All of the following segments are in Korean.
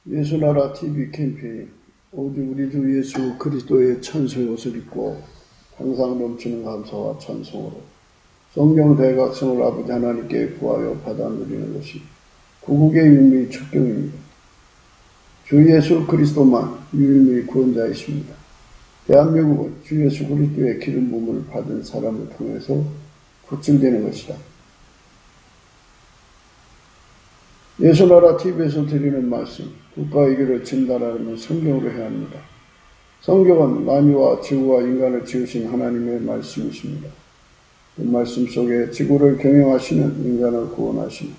예수나라 TV 캠페인 오직 우리 주 예수 그리스도의 천수의 옷을 입고 항상 넘치는 감사와 찬송으로 성령 대각성을 아버지 하나님께 구하여 받아 누리는 것이 구국의 유일의 척경입니다. 주 예수 그리스도만 유일의 구원자이십니다. 대한민국은 주 예수 그리스도의 기름 부음을 받은 사람을 통해서 구출되는 것이다. 예수나라 TV에서 드리는 말씀, 국가의 길을 진단하려면 성경으로 해야 합니다. 성경은 만유와 지구와 인간을 지으신 하나님의 말씀이십니다. 그 말씀 속에 지구를 경영하시는, 인간을 구원하시는,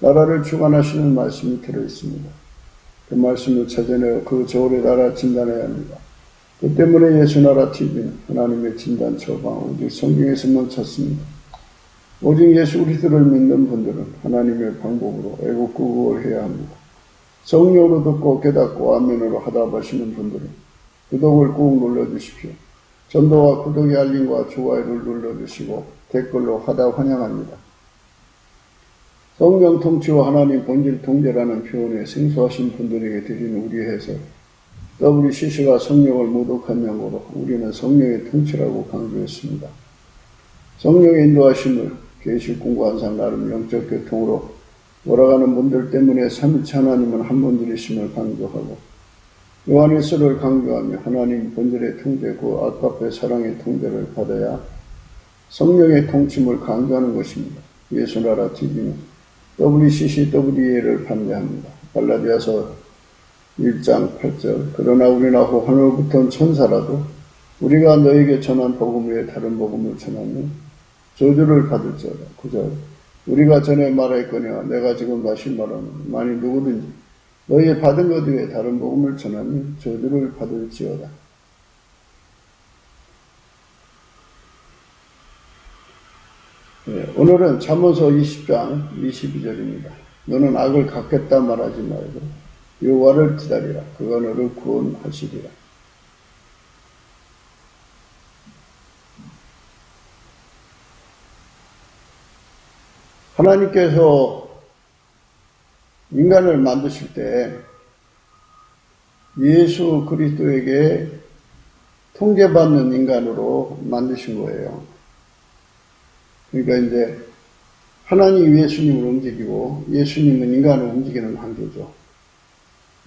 나라를 주관하시는 말씀이 들어있습니다. 그 말씀을 찾아내어 그 저울의 나라 진단해야 합니다. 그 때문에 예수나라 TV는 하나님의 진단 처방 오직 성경에서만 찾습니다. 오직 예수 그리스도를 믿는 분들은 하나님의 방법으로 애국구국을 해야 합니다. 성령으로 듣고 깨닫고 아멘으로 하답하시는 분들은 구독을 꾹 눌러주십시오. 전도와 구독의 알림과 좋아요를 눌러주시고 댓글로 하답 환영합니다. 성령 통치와 하나님 본질 통제라는 표현에 생소하신 분들에게 드리는 우리 해석, WCC가 성령을 모독한 명으로 우리는 성령의 통치라고 강조했습니다. 성령의 인도하심을 계시 공부한 상 나름 영적 교통으로 몰아가는 분들 때문에 삼위체 하나님은 한 분들이심을 강조하고 요한일서를 강조하며 하나님 본질의 통제 그 아까페 사랑의 통제를 받아야 성령의 통침을 강조하는 것입니다. 예수나라 TV는 WCCWA를 반대합니다. 갈라디아서 1장 8절 그러나 우리나 후 하늘부터 온 천사라도 우리가 너에게 전한 복음 외에 다른 복음을 전하면 저주를 받을지어다. 9절 우리가 전에 말하였거니와 내가 지금 다시 말하노니 만일 누구든지 너희 받은 것 외에 다른 복음을 전하면 저주를 받을지어다. 네, 오늘은 잠언서 20장 22절입니다. 너는 악을 갚겠다 말하지 말고 여호와를 기다리라. 그가 너를 구원하시리라. 하나님께서 인간을 만드실 때 예수 그리스도에게 통제받는 인간으로 만드신 거예요. 그러니까 이제 하나님이 예수님을 움직이고 예수님은 인간을 움직이는 관계죠.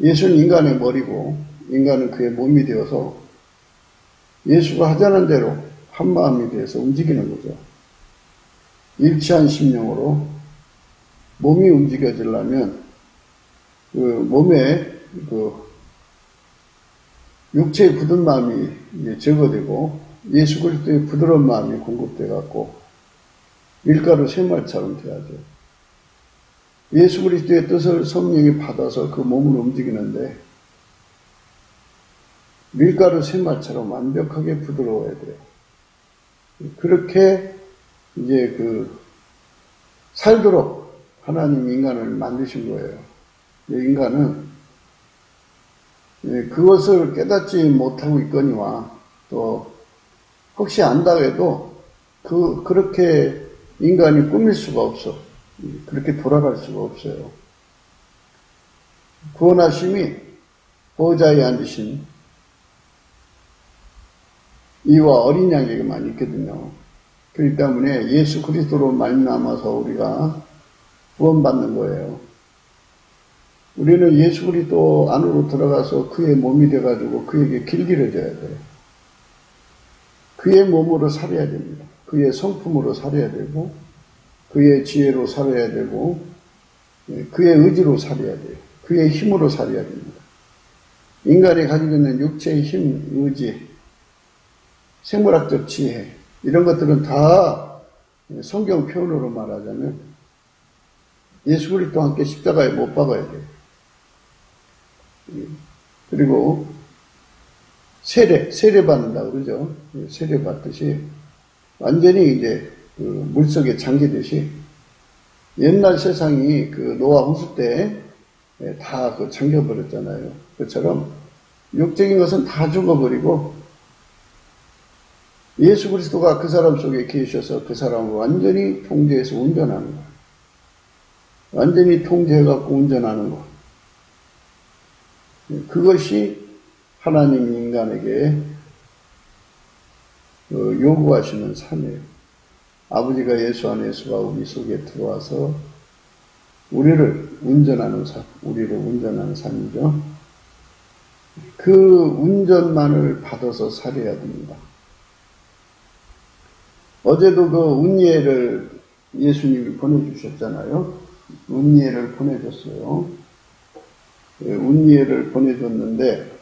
예수는 인간의 머리고 인간은 그의 몸이 되어서 예수가 하자는 대로 한마음이 되어서 움직이는 거죠. 일치한 심령으로 몸이 움직여지려면 그 몸에 그 육체의 굳은 마음이 이제 제거되고 예수 그리스도의 부드러운 마음이 공급돼 갖고 밀가루 샘말처럼 돼야죠. 예수 그리스도의 뜻을 성령이 받아서 그 몸을 움직이는데 밀가루 샘말처럼 완벽하게 부드러워야 돼요. 그렇게 이제 살도록 하나님 인간을 만드신 거예요. 인간은 그것을 깨닫지 못하고 있거니와 또 혹시 안다 해도 그렇게 인간이 꾸밀 수가 없어. 그렇게 돌아갈 수가 없어요. 구원하심이 보호자에 앉으신 이와 어린 양에게만 있거든요. 그렇기 때문에 예수 그리스도로 말미암아서 우리가 구원받는 거예요. 우리는 예수 그리스도 안으로 들어가서 그의 몸이 돼가지고 그에게 길들여져야 돼요. 그의 몸으로 살아야 됩니다. 그의 성품으로 살아야 되고 그의 지혜로 살아야 되고 그의 의지로 살아야 돼요. 그의 힘으로 살아야 됩니다. 인간이 가지고 있는 육체의 힘, 의지, 생물학적 지혜 이런 것들은 다 성경 표현으로 말하자면 예수 그리스도와 함께 십자가에 못 박아야 돼요. 그리고 세례 받는다 그러죠. 세례 받듯이 완전히 이제 그 물속에 잠기듯이 옛날 세상이 그 노아 홍수 때 다 잠겨버렸잖아요. 그처럼 육적인 것은 다 죽어버리고 예수 그리스도가 그 사람 속에 계셔서 그 사람을 완전히 통제해서 운전하는 거예요. 완전히 통제해갖고 운전하는 거. 그것이 하나님이 인간에게 요구하시는 삶이에요. 아버지가 예수 안에서가 우리 속에 들어와서 우리를 운전하는 삶이죠. 그 운전만을 받아서 살아야 됩니다. 어제도 그 운예를 예수님이 보내주셨잖아요. 운예를 보내줬어요. 운예를 보내줬는데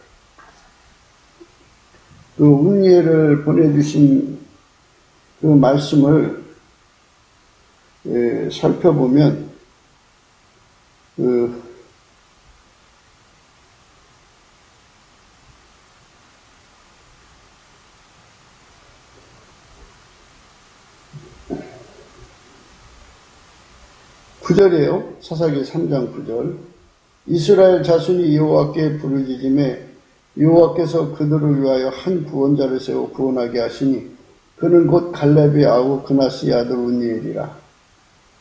그 운예를 보내주신 그 말씀을 살펴보면 구절이에요. 사사기 3장 9절. 이스라엘 자손이 여호와께 부르짖음에 여호와께서 그들을 위하여 한 구원자를 세워 구원하게 하시니 그는 곧 갈렙의 아우 그나스의 아들 운니엘이라.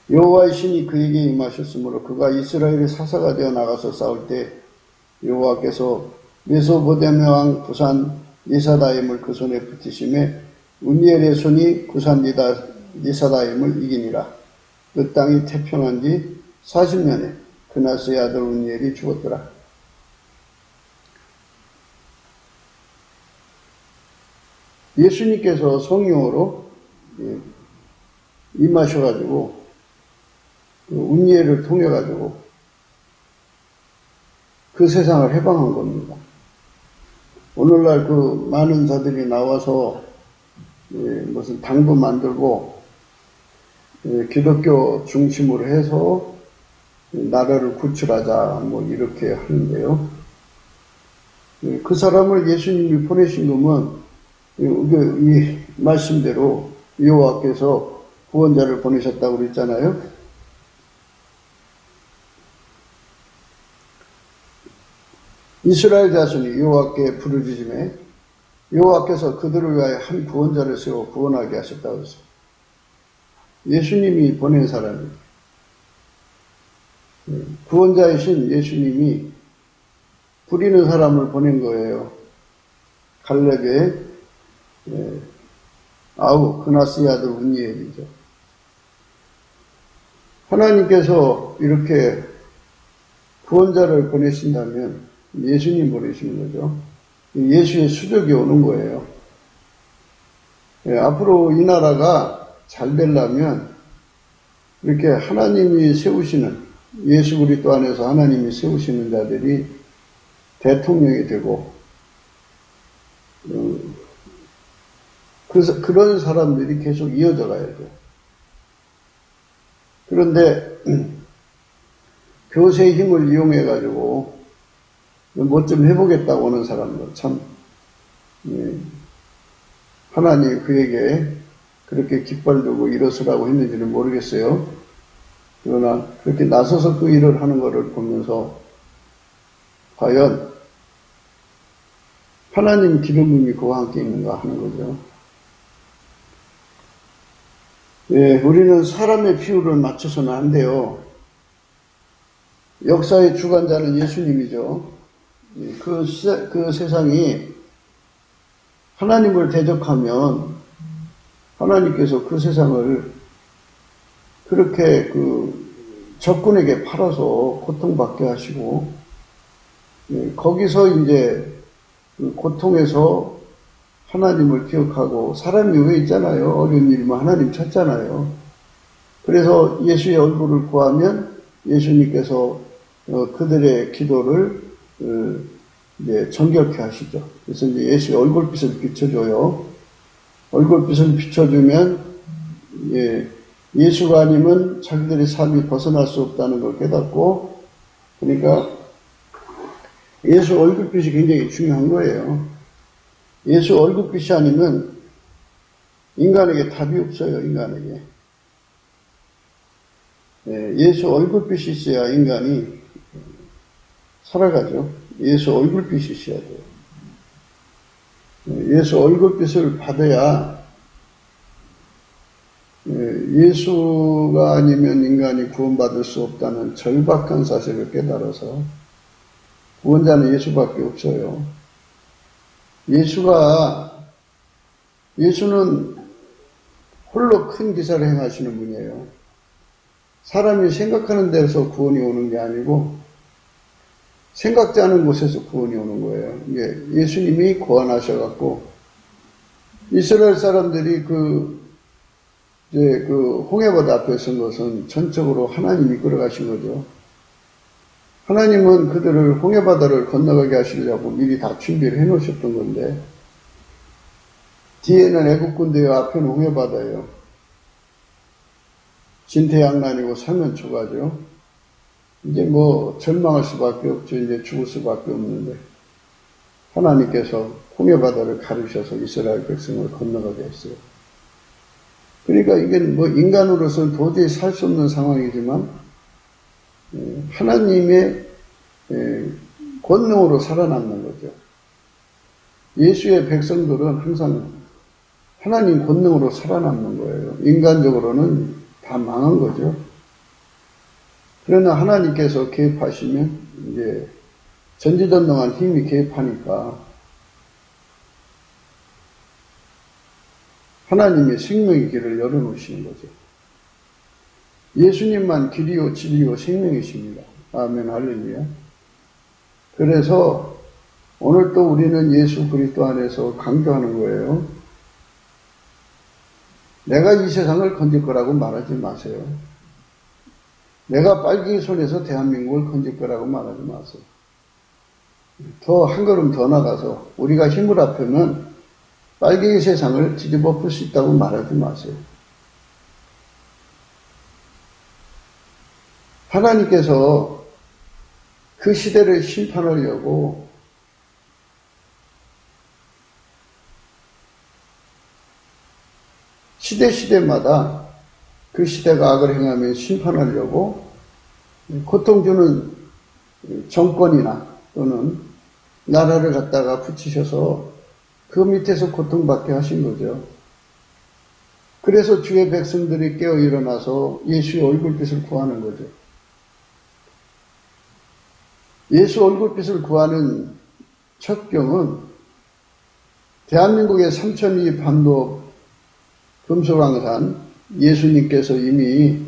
여호와의 신이 그에게 임하셨으므로 그가 이스라엘의 사사가 되어 나가서 싸울 때 여호와께서 메소보데미아 왕 구산 니사다임을 그 손에 붙이심에 운니엘의 손이 구산 니사다임을 이기니라. 그 땅이 태평한 지 40년에 그나스의 아들 운니엘이 죽었더라. 예수님께서 성령으로 임하셔가지고 운니엘을 통해가지고 그 세상을 해방한 겁니다. 오늘날 그 많은 자들이 나와서 무슨 당도 만들고 기독교 중심으로 해서 나라를 구출하자 뭐 이렇게 하는데요. 그 사람을 예수님이 보내신 거면 이 말씀대로 여호와께서 구원자를 보내셨다고 그랬잖아요. 이스라엘 자손이 여호와께 부르짖음에 여호와께서 그들을 위하여 한 구원자를 세워 구원하게 하셨다고 했어요. 예수님이 보낸 사람이에요. 구원자이신 예수님이 부리는 사람을 보낸 거예요. 갈렙의 아우 그나스의 아들 운니엘이죠. 하나님께서 이렇게 구원자를 보내신다면 예수님 보내시는 거죠. 예수의 수족이 오는 거예요. 앞으로 이 나라가 잘 되려면 이렇게 하나님이 세우시는 예수 그리스도 안에서 하나님이 세우시는 자들이 대통령이 되고 그런 사람들이 계속 이어져 가야 돼요. 그런데 교세의 힘을 이용해 가지고 뭐 좀 해보겠다고 하는 사람들 참 하나님 그에게 그렇게 깃발 들고 일어서라고 했는지는 모르겠어요. 그러나 그렇게 나서서 그 일을 하는 것을 보면서 과연 하나님 기름이 그와 함께 있는가 하는 거죠. 우리는 사람의 비율을 맞춰서는 안 돼요. 역사의 주관자는 예수님이죠. 그 세상이 하나님을 대적하면 하나님께서 그 세상을 그렇게 적군에게 팔아서 고통받게 하시고 거기서 이제 고통에서 하나님을 기억하고 사람이 왜 있잖아요. 어려운 일이면 하나님 찾잖아요. 그래서 예수의 얼굴을 구하면 예수님께서 그들의 기도를 이제 정결케 하시죠. 그래서 이제 예수의 얼굴빛을 비춰줘요. 얼굴빛을 비춰주면 예수가 아니면 자기들의 삶이 벗어날 수 없다는 걸 깨닫고 그러니까 예수 얼굴빛이 굉장히 중요한 거예요. 예수 얼굴빛이 아니면 인간에게 답이 없어요. 인간에게. 예수 얼굴빛이 있어야 인간이 살아가죠. 예수 얼굴빛이 있어야 돼요. 예수 얼굴빛을 받아야 예수가 아니면 인간이 구원받을 수 없다는 절박한 사실을 깨달아서 구원자는 예수밖에 없어요. 예수는 홀로 큰 기사를 행하시는 분이에요. 사람이 생각하는 데서 구원이 오는 게 아니고 생각지 않은 곳에서 구원이 오는 거예요. 예수님이 구원하셔갖고 이스라엘 사람들이 그 홍해바다 앞에 선 것은 전적으로 하나님이 끌어가신 거죠. 하나님은 그들을 홍해바다를 건너가게 하시려고 미리 다 준비를 해놓으셨던 건데 뒤에는 애국군대요, 앞에는 홍해바다예요. 진퇴양난이고 사면초가죠. 이제 절망할 수밖에 없죠. 이제 죽을 수밖에 없는데 하나님께서 홍해바다를 가르셔서 이스라엘 백성을 건너가게 했어요. 그러니까 이게 인간으로서는 도저히 살 수 없는 상황이지만 하나님의 권능으로 살아남는 거죠. 예수의 백성들은 항상 하나님 권능으로 살아남는 거예요. 인간적으로는 다 망한 거죠. 그러나 하나님께서 개입하시면 이제 전지전능한 힘이 개입하니까 하나님의 생명의 길을 열어놓으시는 거죠. 예수님만 길이요 진리요 생명이십니다. 아멘 할렐루야. 그래서 오늘 또 우리는 예수 그리스도 안에서 강조하는 거예요. 내가 이 세상을 건질 거라고 말하지 마세요. 내가 빨갱이 손에서 대한민국을 건질 거라고 말하지 마세요. 더 한 걸음 더 나가서 우리가 힘을 합하면 빨갱이 세상을 뒤집어 풀 수 있다고 말하지 마세요. 하나님께서 그 시대를 심판하려고 시대마다 그 시대가 악을 행하면 심판하려고 고통 주는 정권이나 또는 나라를 갖다가 붙이셔서 그 밑에서 고통받게 하신 거죠. 그래서 주의 백성들이 깨어 일어나서 예수의 얼굴빛을 구하는 거죠. 예수 얼굴빛을 구하는 첫 경은 대한민국의 삼천리 반도 금소강산 예수님께서 이미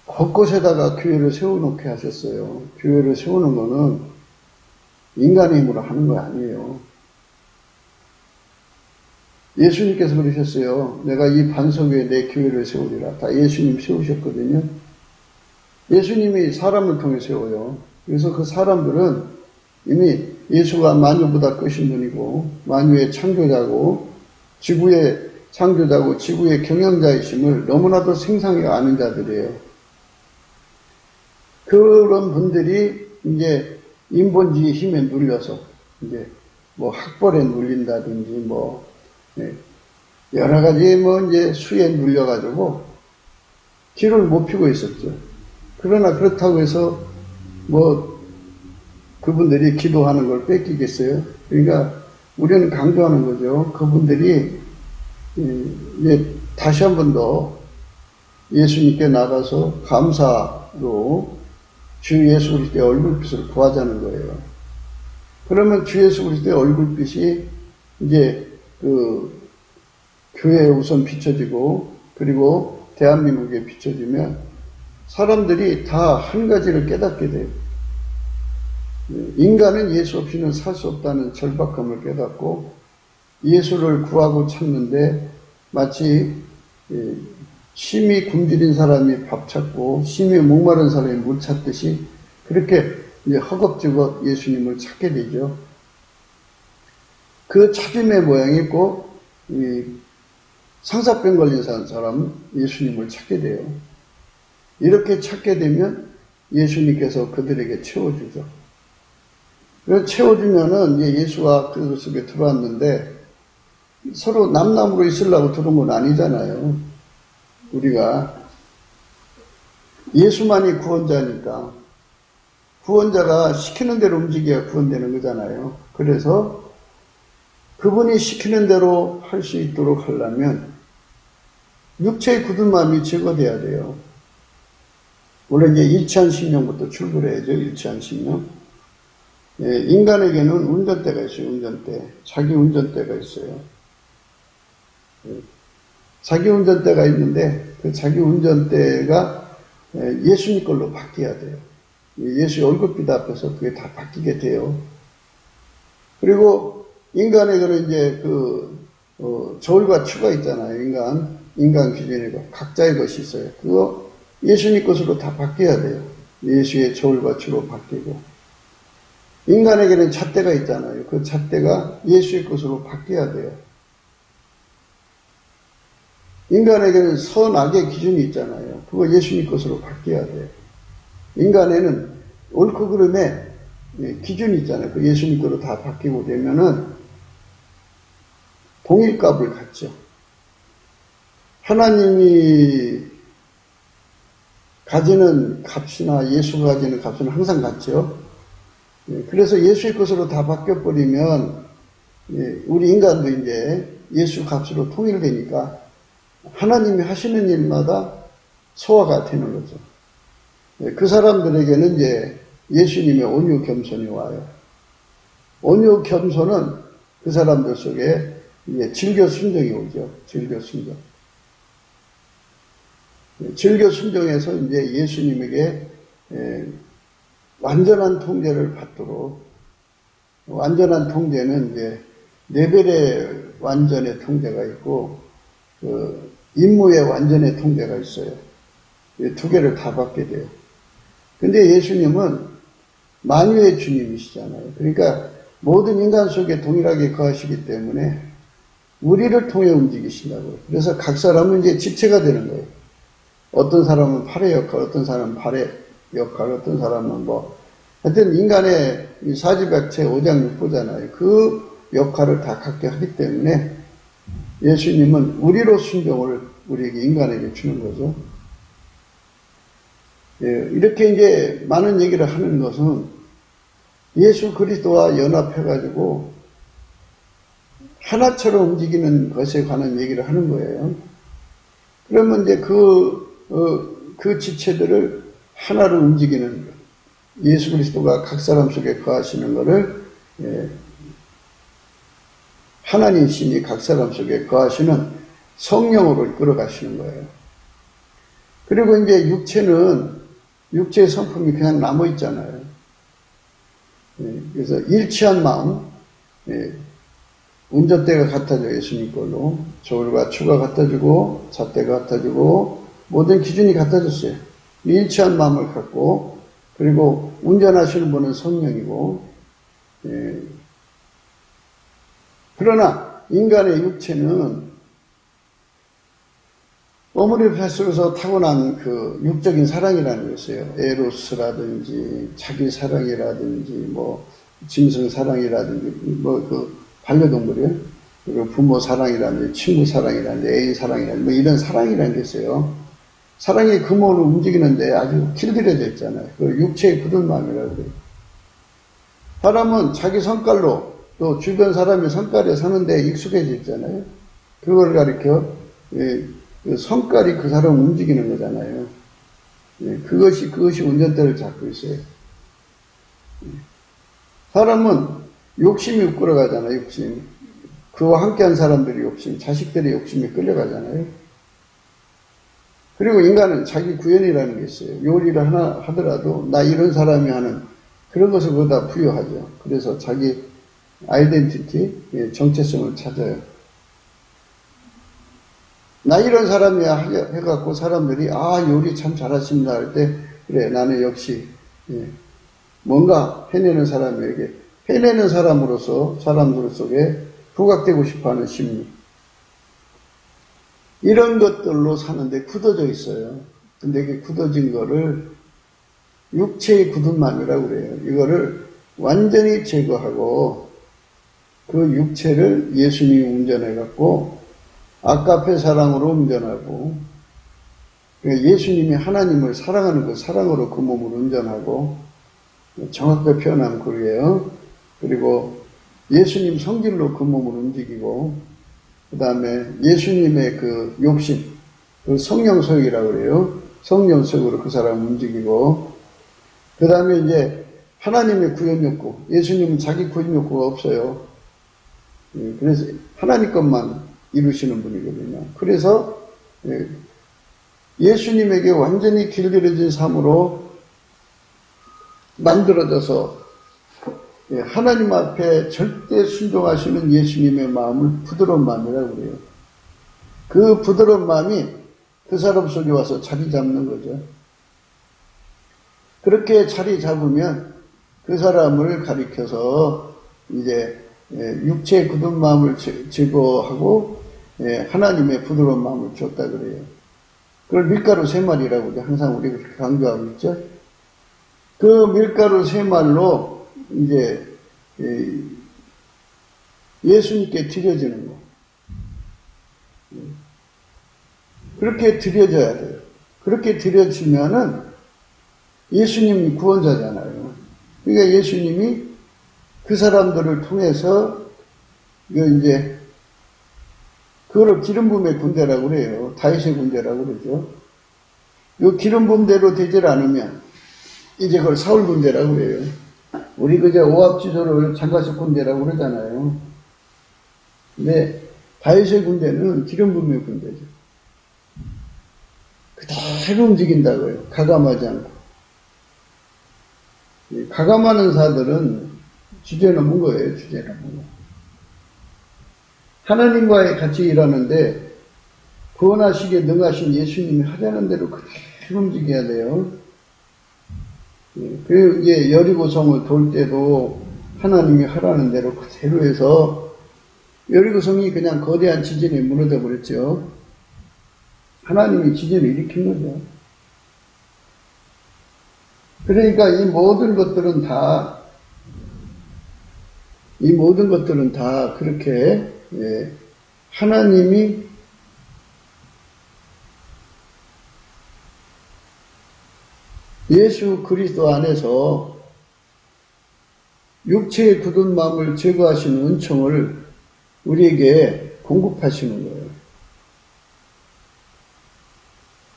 곳곳에다가 교회를 세워놓게 하셨어요. 교회를 세우는 거는 인간의 힘으로 하는 거 아니에요. 예수님께서 그러셨어요. 내가 이 반석 위에 내 교회를 세우리라. 다 예수님 세우셨거든요. 예수님이 사람을 통해 세워요. 그래서 그 사람들은 이미 예수가 만유보다 크신 분이고 만유의 창조자고 지구의 창조자고 지구의 경영자이심을 너무나도 생생하게 아는 자들이에요. 그런 분들이 이제 인본주의 힘에 눌려서 이제 학벌에 눌린다든지 여러 가지 이제 수에 눌려가지고 길을 못 피고 있었죠. 그러나 그렇다고 해서 그분들이 기도하는 걸 뺏기겠어요? 그러니까 우리는 강조하는 거죠. 그분들이 이제 다시 한 번 더 예수님께 나가서 감사로 주 예수 그리스도의 얼굴빛을 구하자는 거예요. 그러면 주 예수 그리스도의 얼굴빛이 이제 교회에 우선 비춰지고 그리고 대한민국에 비춰지면 사람들이 다 한 가지를 깨닫게 돼요. 인간은 예수 없이는 살 수 없다는 절박함을 깨닫고 예수를 구하고 찾는데 마치 심히 굶주린 사람이 밥 찾고 심히 목마른 사람이 물 찾듯이 그렇게 이제 허겁지겁 예수님을 찾게 되죠. 그 찾음의 모양이 꼭 상사병 걸린 사람 예수님을 찾게 돼요. 이렇게 찾게 되면 예수님께서 그들에게 채워주죠. 그래서 채워주면은 예수가 그 속에 들어왔는데 서로 남남으로 있으려고 들어온 건 아니잖아요. 우리가 예수만이 구원자니까 구원자가 시키는 대로 움직여야 구원되는 거잖아요. 그래서 그분이 시키는 대로 할 수 있도록 하려면 육체의 굳은 마음이 제거돼야 돼요. 원래 이제 일치한 신령부터 출발해야죠. 일치한 신령. 인간에게는 운전대가 있어요. 운전대. 자기 운전대가 있어요. 자기 운전대가 있는데 그 자기 운전대가 예수님 걸로 바뀌어야 돼요. 예수의 얼굴빛 앞에서 그게 다 바뀌게 돼요. 그리고 인간에게는 이제 저울과 추가 있잖아요. 인간 기준이고 각자의 것이 있어요. 그거 예수님 것으로 다 바뀌어야 돼요. 예수의 저울과 추로 바뀌고. 인간에게는 잣대가 있잖아요. 그 잣대가 예수의 것으로 바뀌어야 돼요. 인간에게는 선악의 기준이 있잖아요. 그거 예수님 것으로 바뀌어야 돼요. 인간에는 옳고 그름의 기준이 있잖아요. 그 예수님 것으로 다 바뀌고 되면은 동일값을 갖죠. 하나님이 가지는 값이나 예수가 가지는 값은 항상 같죠. 그래서 예수의 것으로 다 바뀌어버리면 우리 인간도 이제 예수 값으로 통일되니까 하나님이 하시는 일마다 소화가 되는 거죠. 그 사람들에게는 이제 예수님의 온유 겸손이 와요. 온유 겸손은 그 사람들 속에 이제 즐겨 순종이 오죠. 즐겨 순종. 즐겨 순종해서 이제 예수님에게 완전한 통제를 받도록, 완전한 통제는 이제 레벨의 완전의 통제가 있고 임무의 완전의 통제가 있어요. 두 개를 다 받게 돼요. 근데 예수님은 만유의 주님이시잖아요. 그러니까 모든 인간 속에 동일하게 거하시기 때문에 우리를 통해 움직이신다고요. 그래서 각 사람은 이제 집체가 되는 거예요. 어떤 사람은 팔의 역할, 어떤 사람은 발의 역할, 어떤 사람은 하여튼 인간의 사지백체 오장육부잖아요. 그 역할을 다 갖게 하기 때문에 예수님은 우리로 순종을 우리에게 인간에게 주는 거죠. 이렇게 이제 많은 얘기를 하는 것은 예수 그리스도와 연합해가지고 하나처럼 움직이는 것에 관한 얘기를 하는 거예요. 그러면 이제 그 지체들을 하나로 움직이는 예수 그리스도가 각 사람 속에 거하시는 것을 하나님 신이 각 사람 속에 거하시는 성령으로 이끌어 가시는 거예요. 그리고 이제 육체의 성품이 그냥 남아 있잖아요. 그래서 일치한 마음, 운전대가 갖다줘 예수님 걸로, 저울과 추가 갖다주고, 잣대가 갖다주고, 모든 기준이 갖다줬어요. 일치한 마음을 갖고, 그리고 운전하시는 분은 성령이고, 그러나 인간의 육체는 어머니 뱃속에서 타고난 그 육적인 사랑이라는 게 있어요. 에로스라든지 자기 사랑이라든지 짐승 사랑이라든지 반려동물이요. 그리고 부모 사랑이라든지 친구 사랑이라든지 애인 사랑이라든지 이런 사랑이라는 게 있어요. 사랑의 근원을 움직이는데 아주 길들여져 있잖아요. 그 육체의 굳은 마음이라고 그래요. 사람은 자기 성깔로 또 주변 사람의 성깔에 사는데 익숙해져 있잖아요. 그걸 가리켜 그 성깔이 그 사람을 움직이는 거잖아요. 그것이 운전대를 잡고 있어요. 사람은 욕심이 이끌어가잖아요. 욕심. 그와 함께한 사람들의 욕심, 자식들의 욕심에 끌려가잖아요. 그리고 인간은 자기 구현이라는 게 있어요. 요리를 하나 하더라도 나 이런 사람이 하는 그런 것을 거기다 부여하죠. 그래서 자기 아이덴티티, 정체성을 찾아요. 나 이런 사람이야 해갖고 사람들이 요리 참 잘하십니다 할 때 그래 나는 역시 뭔가 해내는 사람에게 해내는 사람으로서 사람들 속에 부각되고 싶어하는 심리 이런 것들로 사는데 굳어져 있어요. 근데 이게 굳어진 거를 육체의 굳은 마음이라고 그래요. 이거를 완전히 제거하고 그 육체를 예수님이 운전해갖고 아까페 사랑으로 운전하고 예수님이 하나님을 사랑하는 그 사랑으로 그 몸을 운전하고 정확하게 표현하면 그러게요. 그리고 예수님 성질로 그 몸을 움직이고 그 다음에 예수님의 그 욕심, 그 성령속이라고 그래요. 성령속으로 그 사람을 움직이고 그 다음에 이제 하나님의 구원 욕구, 예수님은 자기 구원 욕구가 없어요. 그래서 하나님 것만 이루시는 분이거든요. 그래서 예수님에게 완전히 길들여진 삶으로 만들어져서 하나님 앞에 절대 순종하시는 예수님의 마음을 부드러운 마음이라고 그래요. 그 부드러운 마음이 그 사람 속에 와서 자리 잡는 거죠. 그렇게 자리 잡으면 그 사람을 가리켜서 이제 육체의 굳은 마음을 제거하고 하나님의 부드러운 마음을 줬다 그래요. 그걸 밀가루 3마리라고 항상 우리가 그렇게 강조하고 있죠. 그 밀가루 3말로 이제 예수님께 드려지는 거. 그렇게 드려져야 돼요. 그렇게 드려지면은 예수님이 구원자잖아요. 그러니까 예수님이 그 사람들을 통해서 이제 그거를 기름 부음의 군대라고 그래요. 다윗의 군대라고 그러죠. 요 기름 부음대로 되질 않으면 이제 그걸 사울 군대라고 그래요. 우리 그저 오합지졸을 장가석 군대라고 그러잖아요. 근데 다윗의 군대는 기름 부음의 군대죠. 그대로 움직인다고요. 가감하지 않고. 가감하는 자들은 주제 넘은 거예요. 주제 넘은 거. 하나님과의 같이 일하는데 구원하시기에 능하신 예수님이 하자는 대로 그대로 움직여야 돼요. 그리고 이제 여리고성을 돌 때도 하나님이 하라는 대로 그대로 해서 여리고성이 그냥 거대한 지진에 무너져 버렸죠. 하나님이 지진을 일으킨 거죠. 그러니까 이 모든 것들은 다 그렇게 하나님이 예수 그리스도 안에서 육체의 굳은 마음을 제거하시는 은총을 우리에게 공급하시는 거예요.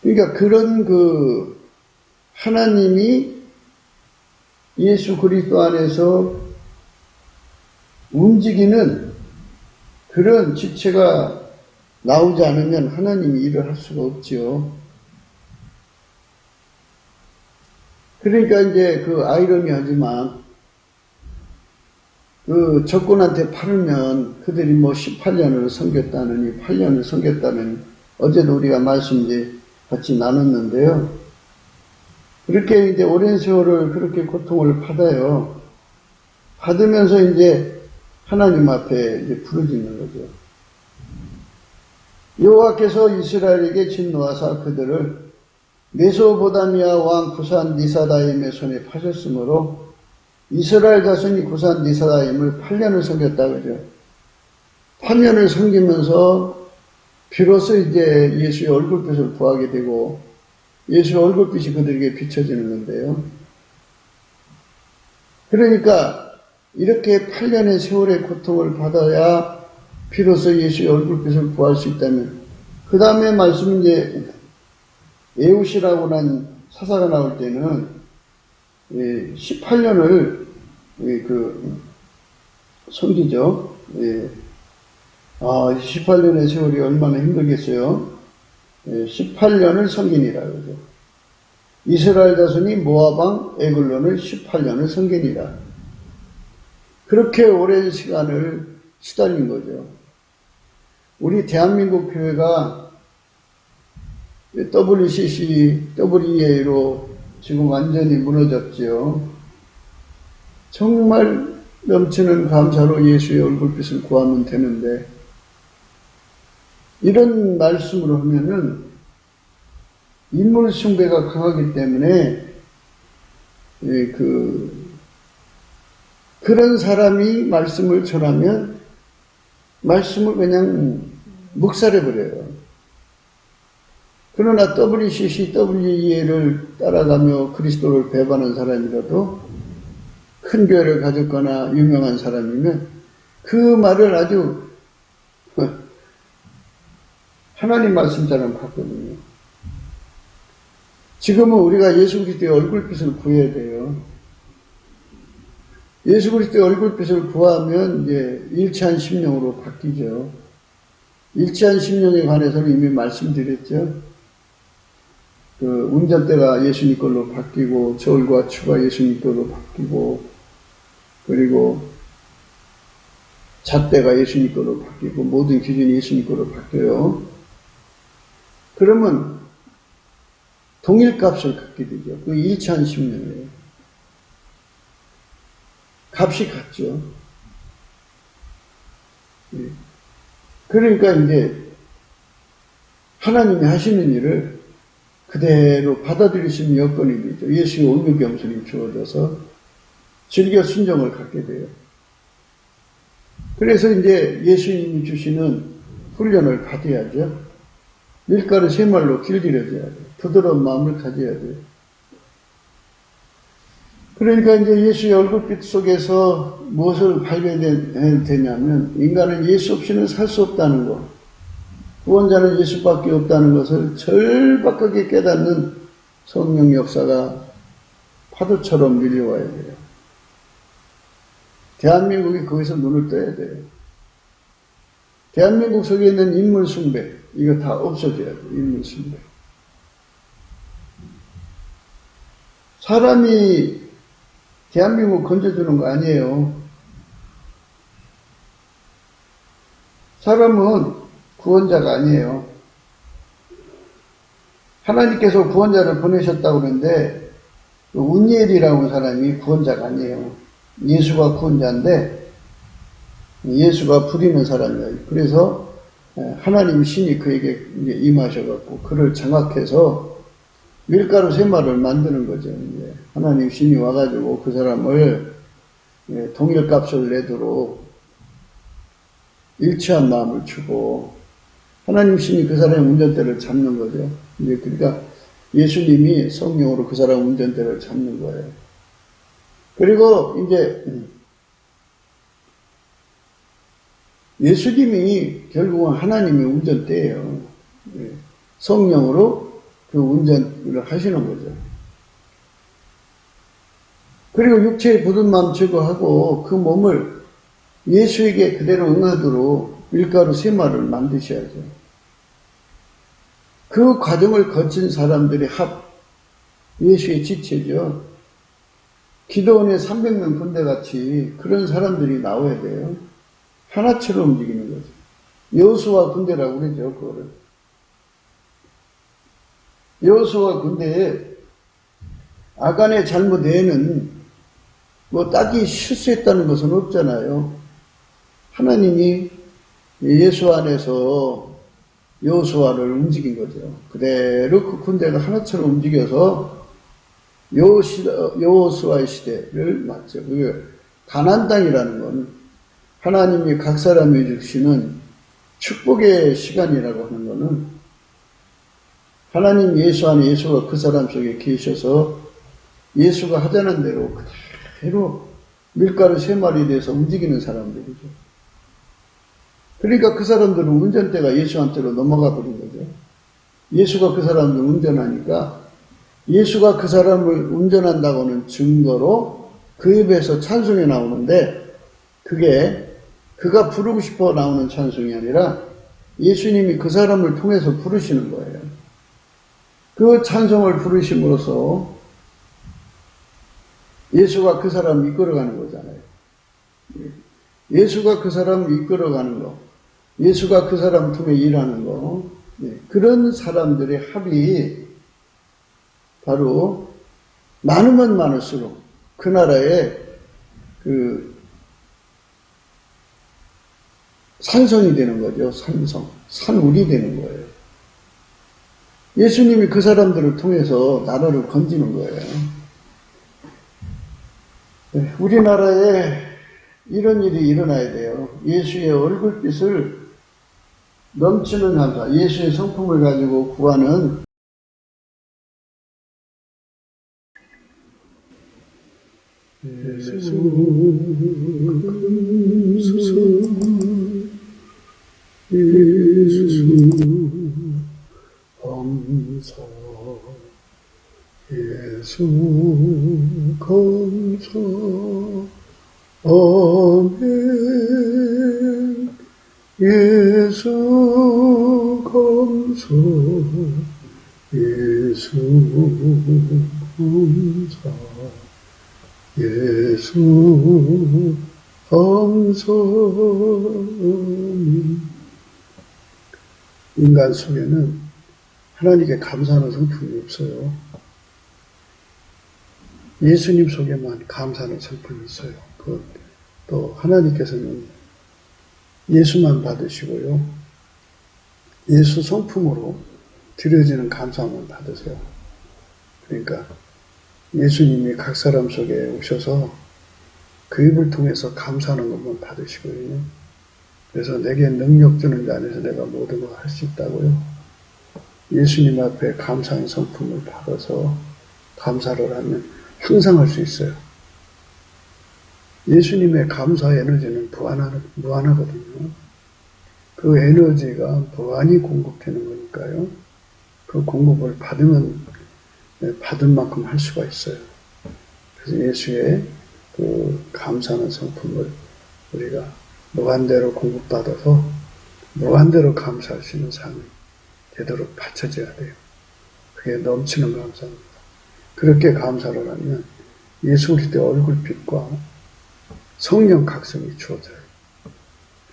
그러니까 그런 하나님이 예수 그리스도 안에서 움직이는 그런 지체가 나오지 않으면 하나님이 일을 할 수가 없지요. 그러니까 이제 아이러니하지만 적군한테 팔으면 그들이 18년을 섬겼다느니 8년을 섬겼다느니 어제도 우리가 말씀 이제 같이 나눴는데요. 그렇게 이제 오랜 세월을 그렇게 고통을 받아요. 받으면서 이제 하나님 앞에 이제 부르짖는 거죠. 여호와께서 이스라엘에게 진노하사 그들을 메소보다미아 왕 구산 니사다임의 손에 파셨으므로 이스라엘 자손이 구산 니사다임을 8년을 섬겼다 그죠. 8년을 섬기면서 비로소 이제 예수의 얼굴빛을 구하게 되고 예수의 얼굴빛이 그들에게 비춰지는 건데요. 그러니까 이렇게 8년의 세월의 고통을 받아야 비로소 예수의 얼굴빛을 구할 수 있다면 그 다음에 말씀 이제 에웃이라고 난 사사가 나올 때는 18년을 섬기죠. 18년의 세월이 얼마나 힘들겠어요. 18년을 섬기니라 그러죠. 이스라엘 자손이 모압왕 에글론을 18년을 섬기니라. 그렇게 오랜 시간을 시달린 거죠. 우리 대한민국 교회가 WCC, WEA로 지금 완전히 무너졌지요. 정말 넘치는 감사로 예수의 얼굴빛을 구하면 되는데 이런 말씀으로 하면은 인물 숭배가 강하기 때문에 그런 사람이 말씀을 전하면 말씀을 그냥 묵살해버려요. 그러나 WCC, WEA를 따라가며 그리스도를 배반하는 사람이라도 큰 교회를 가졌거나 유명한 사람이면 그 말을 아주 하나님 말씀처럼 봤거든요. 지금은 우리가 예수 그리스도의 얼굴빛을 구해야 돼요. 예수 그리스도의 얼굴빛을 구하면 이제 일치한 심령으로 바뀌죠. 일치한 심령에 관해서는 이미 말씀드렸죠. 그 운전대가 예수님 걸로 바뀌고 저울과 추가 예수님 걸로 바뀌고 그리고 잣대가 예수님 걸로 바뀌고 모든 기준이 예수님 걸로 바뀌어요. 그러면 동일 값을 갖게 되죠. 그 일치한 심령이에요. 값이 같죠. 그러니까 이제 하나님이 하시는 일을 그대로 받아들이시는 여건이 되죠. 예수의 온유 겸손이 주어져서 즐겨 순종을 갖게 돼요. 그래서 이제 예수님이 주시는 훈련을 받아야죠. 밀가루 세 말로 길들여져야 돼요. 부드러운 마음을 가져야 돼요. 그러니까 이제 예수의 얼굴빛 속에서 무엇을 발견해야 되냐면 인간은 예수 없이는 살 수 없다는 것, 구원자는 예수밖에 없다는 것을 절박하게 깨닫는 성령 역사가 파도처럼 밀려와야 돼요. 대한민국이 거기서 눈을 떠야 돼요. 대한민국 속에 있는 인물 숭배, 이거 다 없어져야 돼요. 인물 숭배. 사람이 대한민국 건져주는 거 아니에요. 사람은 구원자가 아니에요. 하나님께서 구원자를 보내셨다고 그러는데 운니엘이라고 하는 사람이 구원자가 아니에요. 예수가 구원자인데 예수가 부리는 사람이에요. 그래서 하나님 신이 그에게 이제 임하셔갖고 그를 장악해서 밀가루 세 마를 만드는 거죠. 이제 하나님 신이 와가지고 그 사람을 동일값을 내도록 일치한 마음을 주고 하나님 신이 그 사람의 운전대를 잡는 거죠. 이제 그러니까 예수님이 성령으로 그 사람 운전대를 잡는 거예요. 그리고 이제 예수님이 결국은 하나님의 운전대예요. 성령으로 그 운전을 하시는 거죠. 그리고 육체의 굳은 마음 제거하고 그 몸을 예수에게 그대로 응하도록 밀가루 세 마를 만드셔야죠. 그 과정을 거친 사람들의 예수의 지체죠. 기도원의 300명 군대같이 그런 사람들이 나와야 돼요. 하나처럼 움직이는 거죠. 여호수아 군대라고 그러죠, 그거를. 여호수아 군대에 아간의 잘못 외에는 뭐 딱히 실수했다는 것은 없잖아요. 하나님이 예수 안에서 여호수아를 움직인 거죠. 그대로 그 군대가 하나처럼 움직여서 여호수아의 시대를 맞죠. 그게 가나안 땅이라는 건 하나님이 각 사람에게 주시는 축복의 시간이라고 하는 것은 하나님 예수 안에 예수가 그 사람 속에 계셔서 예수가 하자는 대로 그대로 밀가루 세 마리에 대해서 움직이는 사람들이죠. 그러니까 그 사람들은 운전대가 예수한테로 넘어가 버린 거죠. 예수가 그 사람을 운전하니까 예수가 그 사람을 운전한다고는 증거로 그 입에서 찬송이 나오는데 그게 그가 부르고 싶어 나오는 찬송이 아니라 예수님이 그 사람을 통해서 부르시는 거예요. 그 찬송을 부르심으로써 예수가 그 사람을 이끌어가는 거잖아요. 예수가 그 사람을 이끌어가는 거, 예수가 그 사람 통해 일하는 거, 그런 사람들의 합이 바로 많으면 많을수록 그 나라의 그 산성이 되는 거죠. 산울이 되는 거예요. 예수님이 그 사람들을 통해서 나라를 건지는 거예요. 우리나라에 이런 일이 일어나야 돼요. 예수의 얼굴빛을 넘치는 감사, 예수의 성품을 가지고 구하는 예수 감사 예수 감사 아멘. 예수 감사, 예수 감사, 예수 감사. 인간 속에는 하나님께 감사하는 성품이 없어요. 예수님 속에만 감사하는 성품이 있어요. 또 하나님께서는 예수만 받으시고요. 예수 성품으로 드려지는 감사함을 받으세요. 그러니까 예수님이 각 사람 속에 오셔서 그 입을 통해서 감사하는 것만 받으시거든요. 그래서 내게 능력 주는 자 안에서 내가 모든 걸 할 수 있다고요. 예수님 앞에 감사한 성품을 받아서 감사를 하면 항상 할 수 있어요. 예수님의 감사 에너지는 무한하거든요. 그 에너지가 무한히 공급되는 거니까요. 그 공급을 받으면 받은 만큼 할 수가 있어요. 그래서 예수의 그 감사하는 성품을 우리가 무한대로 공급받아서 무한대로 감사할 수 있는 삶이 되도록 받쳐져야 돼요. 그게 넘치는 감사입니다. 그렇게 감사를 하면 예수 그리스도의 얼굴빛과 성령 각성이 주어져요.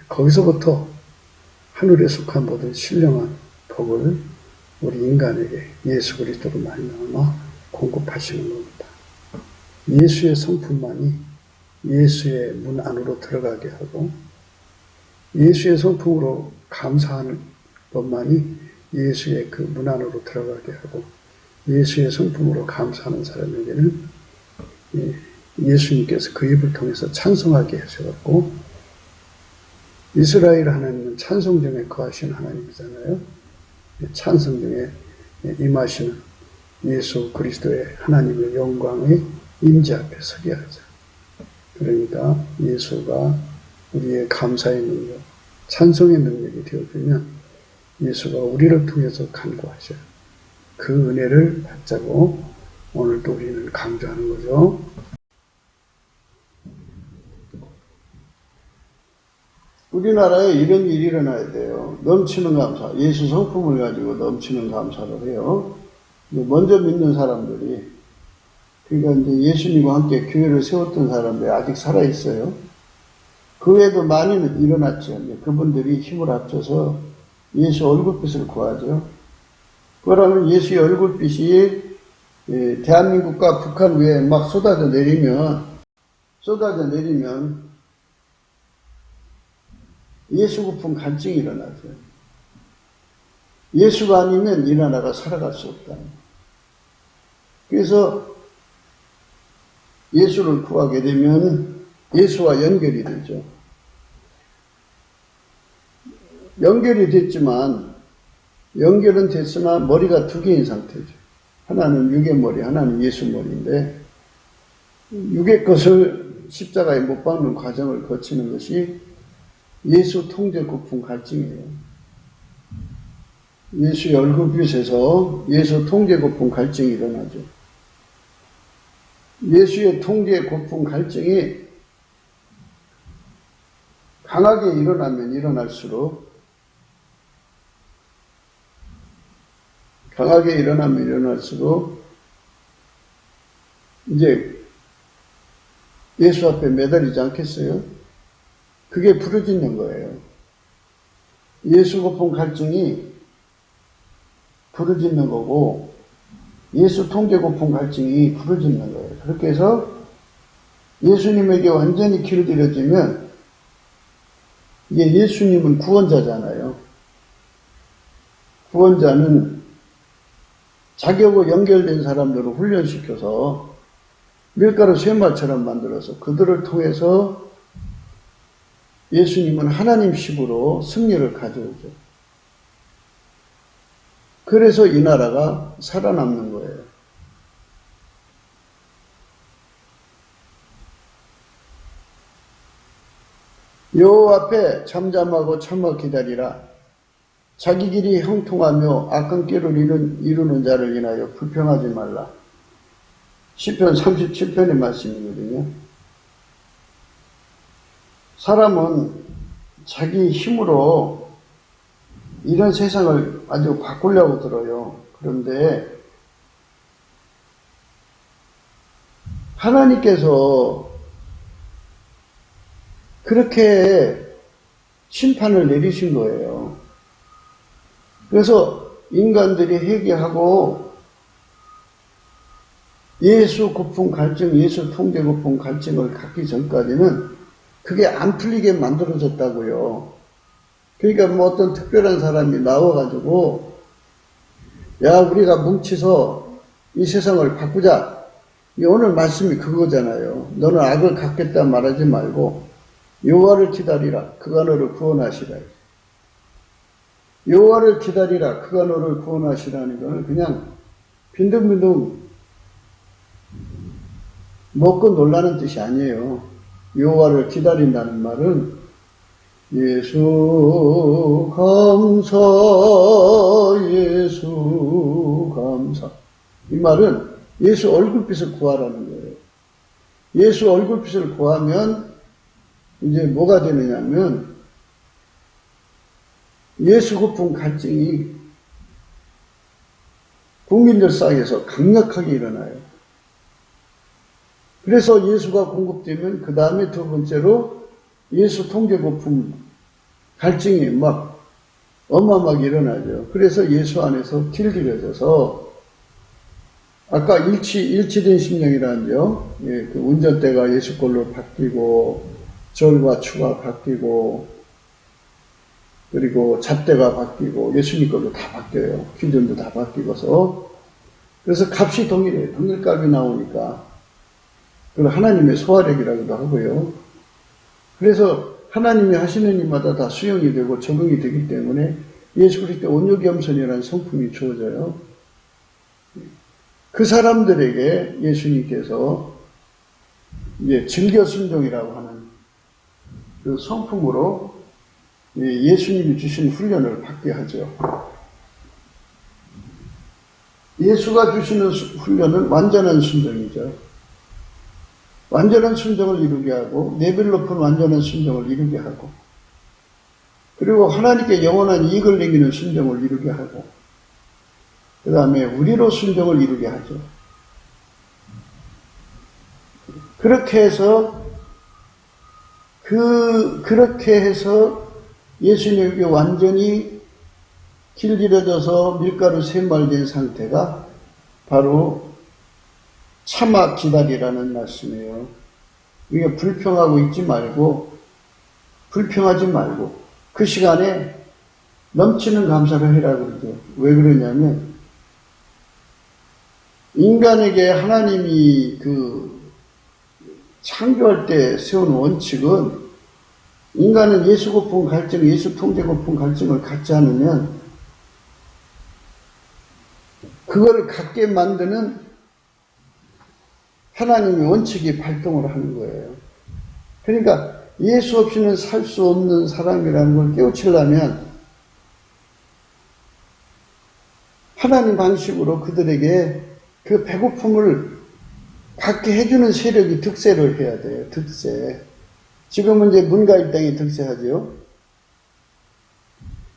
거기서부터 하늘에 속한 모든 신령한 복을 우리 인간에게 예수 그리스도로 말미암아 공급하시는 겁니다. 예수의 성품만이 예수의 문 안으로 들어가게 하고 예수의 성품으로 감사하는 것만이 예수의 그 문 안으로 들어가게 하고 예수의 성품으로 감사하는 사람에게는 예수님께서 그 입을 통해서 찬송하게 하셔갖고 이스라엘 하나님은 찬송 중에 거하시는 하나님이잖아요. 찬송 중에 임하시는 예수 그리스도의 하나님의 영광의 임재 앞에 서게 하죠. 그러니까 예수가 우리의 감사의 능력, 찬송의 능력이 되어주면 예수가 우리를 통해서 간구하셔요. 그 은혜를 받자고 오늘도 우리는 강조하는 거죠. 우리나라에 이런 일이 일어나야 돼요. 넘치는 감사, 예수 성품을 가지고 넘치는 감사를 해요. 먼저 믿는 사람들이, 그러니까 이제 예수님과 함께 교회를 세웠던 사람들이 아직 살아있어요. 그 외에도 많이 일어났죠. 그분들이 힘을 합쳐서 예수 얼굴빛을 구하죠. 그러면 예수의 얼굴빛이 대한민국과 북한 위에 막 쏟아져 내리면 예수 고품 갈증이 일어나죠. 예수가 아니면 이 나라가 살아갈 수 없다. 그래서 예수를 구하게 되면 예수와 연결이 되죠. 연결은 됐으나 머리가 두 개인 상태죠. 하나는 육의 머리, 하나는 예수 머리인데 육의 것을 십자가에 못 박는 과정을 거치는 것이 예수 통제 고품 갈증이에요. 예수의 얼굴빛에서 예수 통제 고품 갈증이 일어나죠. 예수의 통제 고품 갈증이 강하게 일어나면 일어날수록 이제 예수 앞에 매달리지 않겠어요? 그게 부르짖는 거예요. 예수 고품 갈증이 부르짖는 거고 예수 통제 고품 갈증이 부르짖는 거예요. 그렇게 해서 예수님에게 완전히 길들여지면 이게 예수님은 구원자잖아요. 구원자는 자격으로 연결된 사람들을 훈련시켜서 밀가루 쇠말처럼 만들어서 그들을 통해서 예수님은 하나님식으로 승리를 가져오죠. 그래서 이 나라가 살아남는 거예요. 여호와 앞에 잠잠하고 참아 기다리라. 자기 길이 형통하며 악한 길을 이루는 자를 인하여 불평하지 말라. 시편 37편의 말씀이거든요. 사람은 자기 힘으로 이런 세상을 아주 바꾸려고 들어요. 그런데 하나님께서 그렇게 심판을 내리신 거예요. 그래서 인간들이 회개하고 예수 고품 갈증, 예수 통제 고품 갈증을 갖기 전까지는 그게 안 풀리게 만들어졌다고요. 그러니까 뭐 어떤 특별한 사람이 나와가지고 야, 우리가 뭉치서 이 세상을 바꾸자. 오늘 말씀이 그거잖아요. 너는 악을 갚겠다 말하지 말고 여호와를 기다리라. 그가 너를 구원하시라. 여호와를 기다리라. 그가 너를 구원하시라는 것은 그냥 빈둥빈둥 먹고 놀라는 뜻이 아니에요. 여호와를 기다린다는 말은 예수 감사, 예수 감사. 이 말은 예수 얼굴빛을 구하라는 거예요. 예수 얼굴빛을 구하면 이제 뭐가 되느냐면 예수 고품 갈증이 국민들 사이에서 강력하게 일어나요. 그래서 예수가 공급되면 그 다음에 두 번째로 예수 통제 고품 갈증이 막 어마어마하게 일어나죠. 그래서 예수 안에서 길들여져서 아까 일치된 심령이라는요. 예, 그 운전대가 예수 걸로 바뀌고 절과 추가 바뀌고 그리고 잣대가 바뀌고 예수님 걸로 다 바뀌어요. 기준도 다 바뀌고서 그래서 값이 동일해요. 동일값이 나오니까 그걸 하나님의 소화력이라고도 하고요. 그래서 하나님이 하시는 일마다 다 수용이 되고 적응이 되기 때문에 예수 그리스도의 온유겸손이라는 성품이 주어져요. 그 사람들에게 예수님께서 이제 즐겨 순종이라고 하는 그 성품으로 예수님이 주신 훈련을 받게 하죠. 예수가 주시는 훈련은 완전한 순종이죠. 완전한 순종을 이루게 하고 레벨 높은 완전한 순종을 이루게 하고 그리고 하나님께 영원한 이익을 남기는 순종을 이루게 하고 그 다음에 우리로 순종을 이루게 하죠. 그렇게 해서 그렇게 해서 예수님에게 완전히 길들여져서 밀가루 샘말된 상태가 바로 참아 기다리라는 말씀이에요. 이게 불평하고 있지 말고 불평하지 말고 그 시간에 넘치는 감사를 해라 그러죠. 왜 그러냐면 인간에게 하나님이 그 창조할 때 세운 원칙은 인간은 예수 고품 갈증, 예수 통제 고품 갈증을 갖지 않으면 그걸 갖게 만드는 하나님의 원칙이 발동을 하는 거예요. 그러니까 예수 없이는 살 수 없는 사람이라는 걸 깨우치려면 하나님 방식으로 그들에게 그 배고픔을 갖게 해주는 세력이 득세를 해야 돼요. 득세. 지금은 이제 문가일 땅이 득세하죠.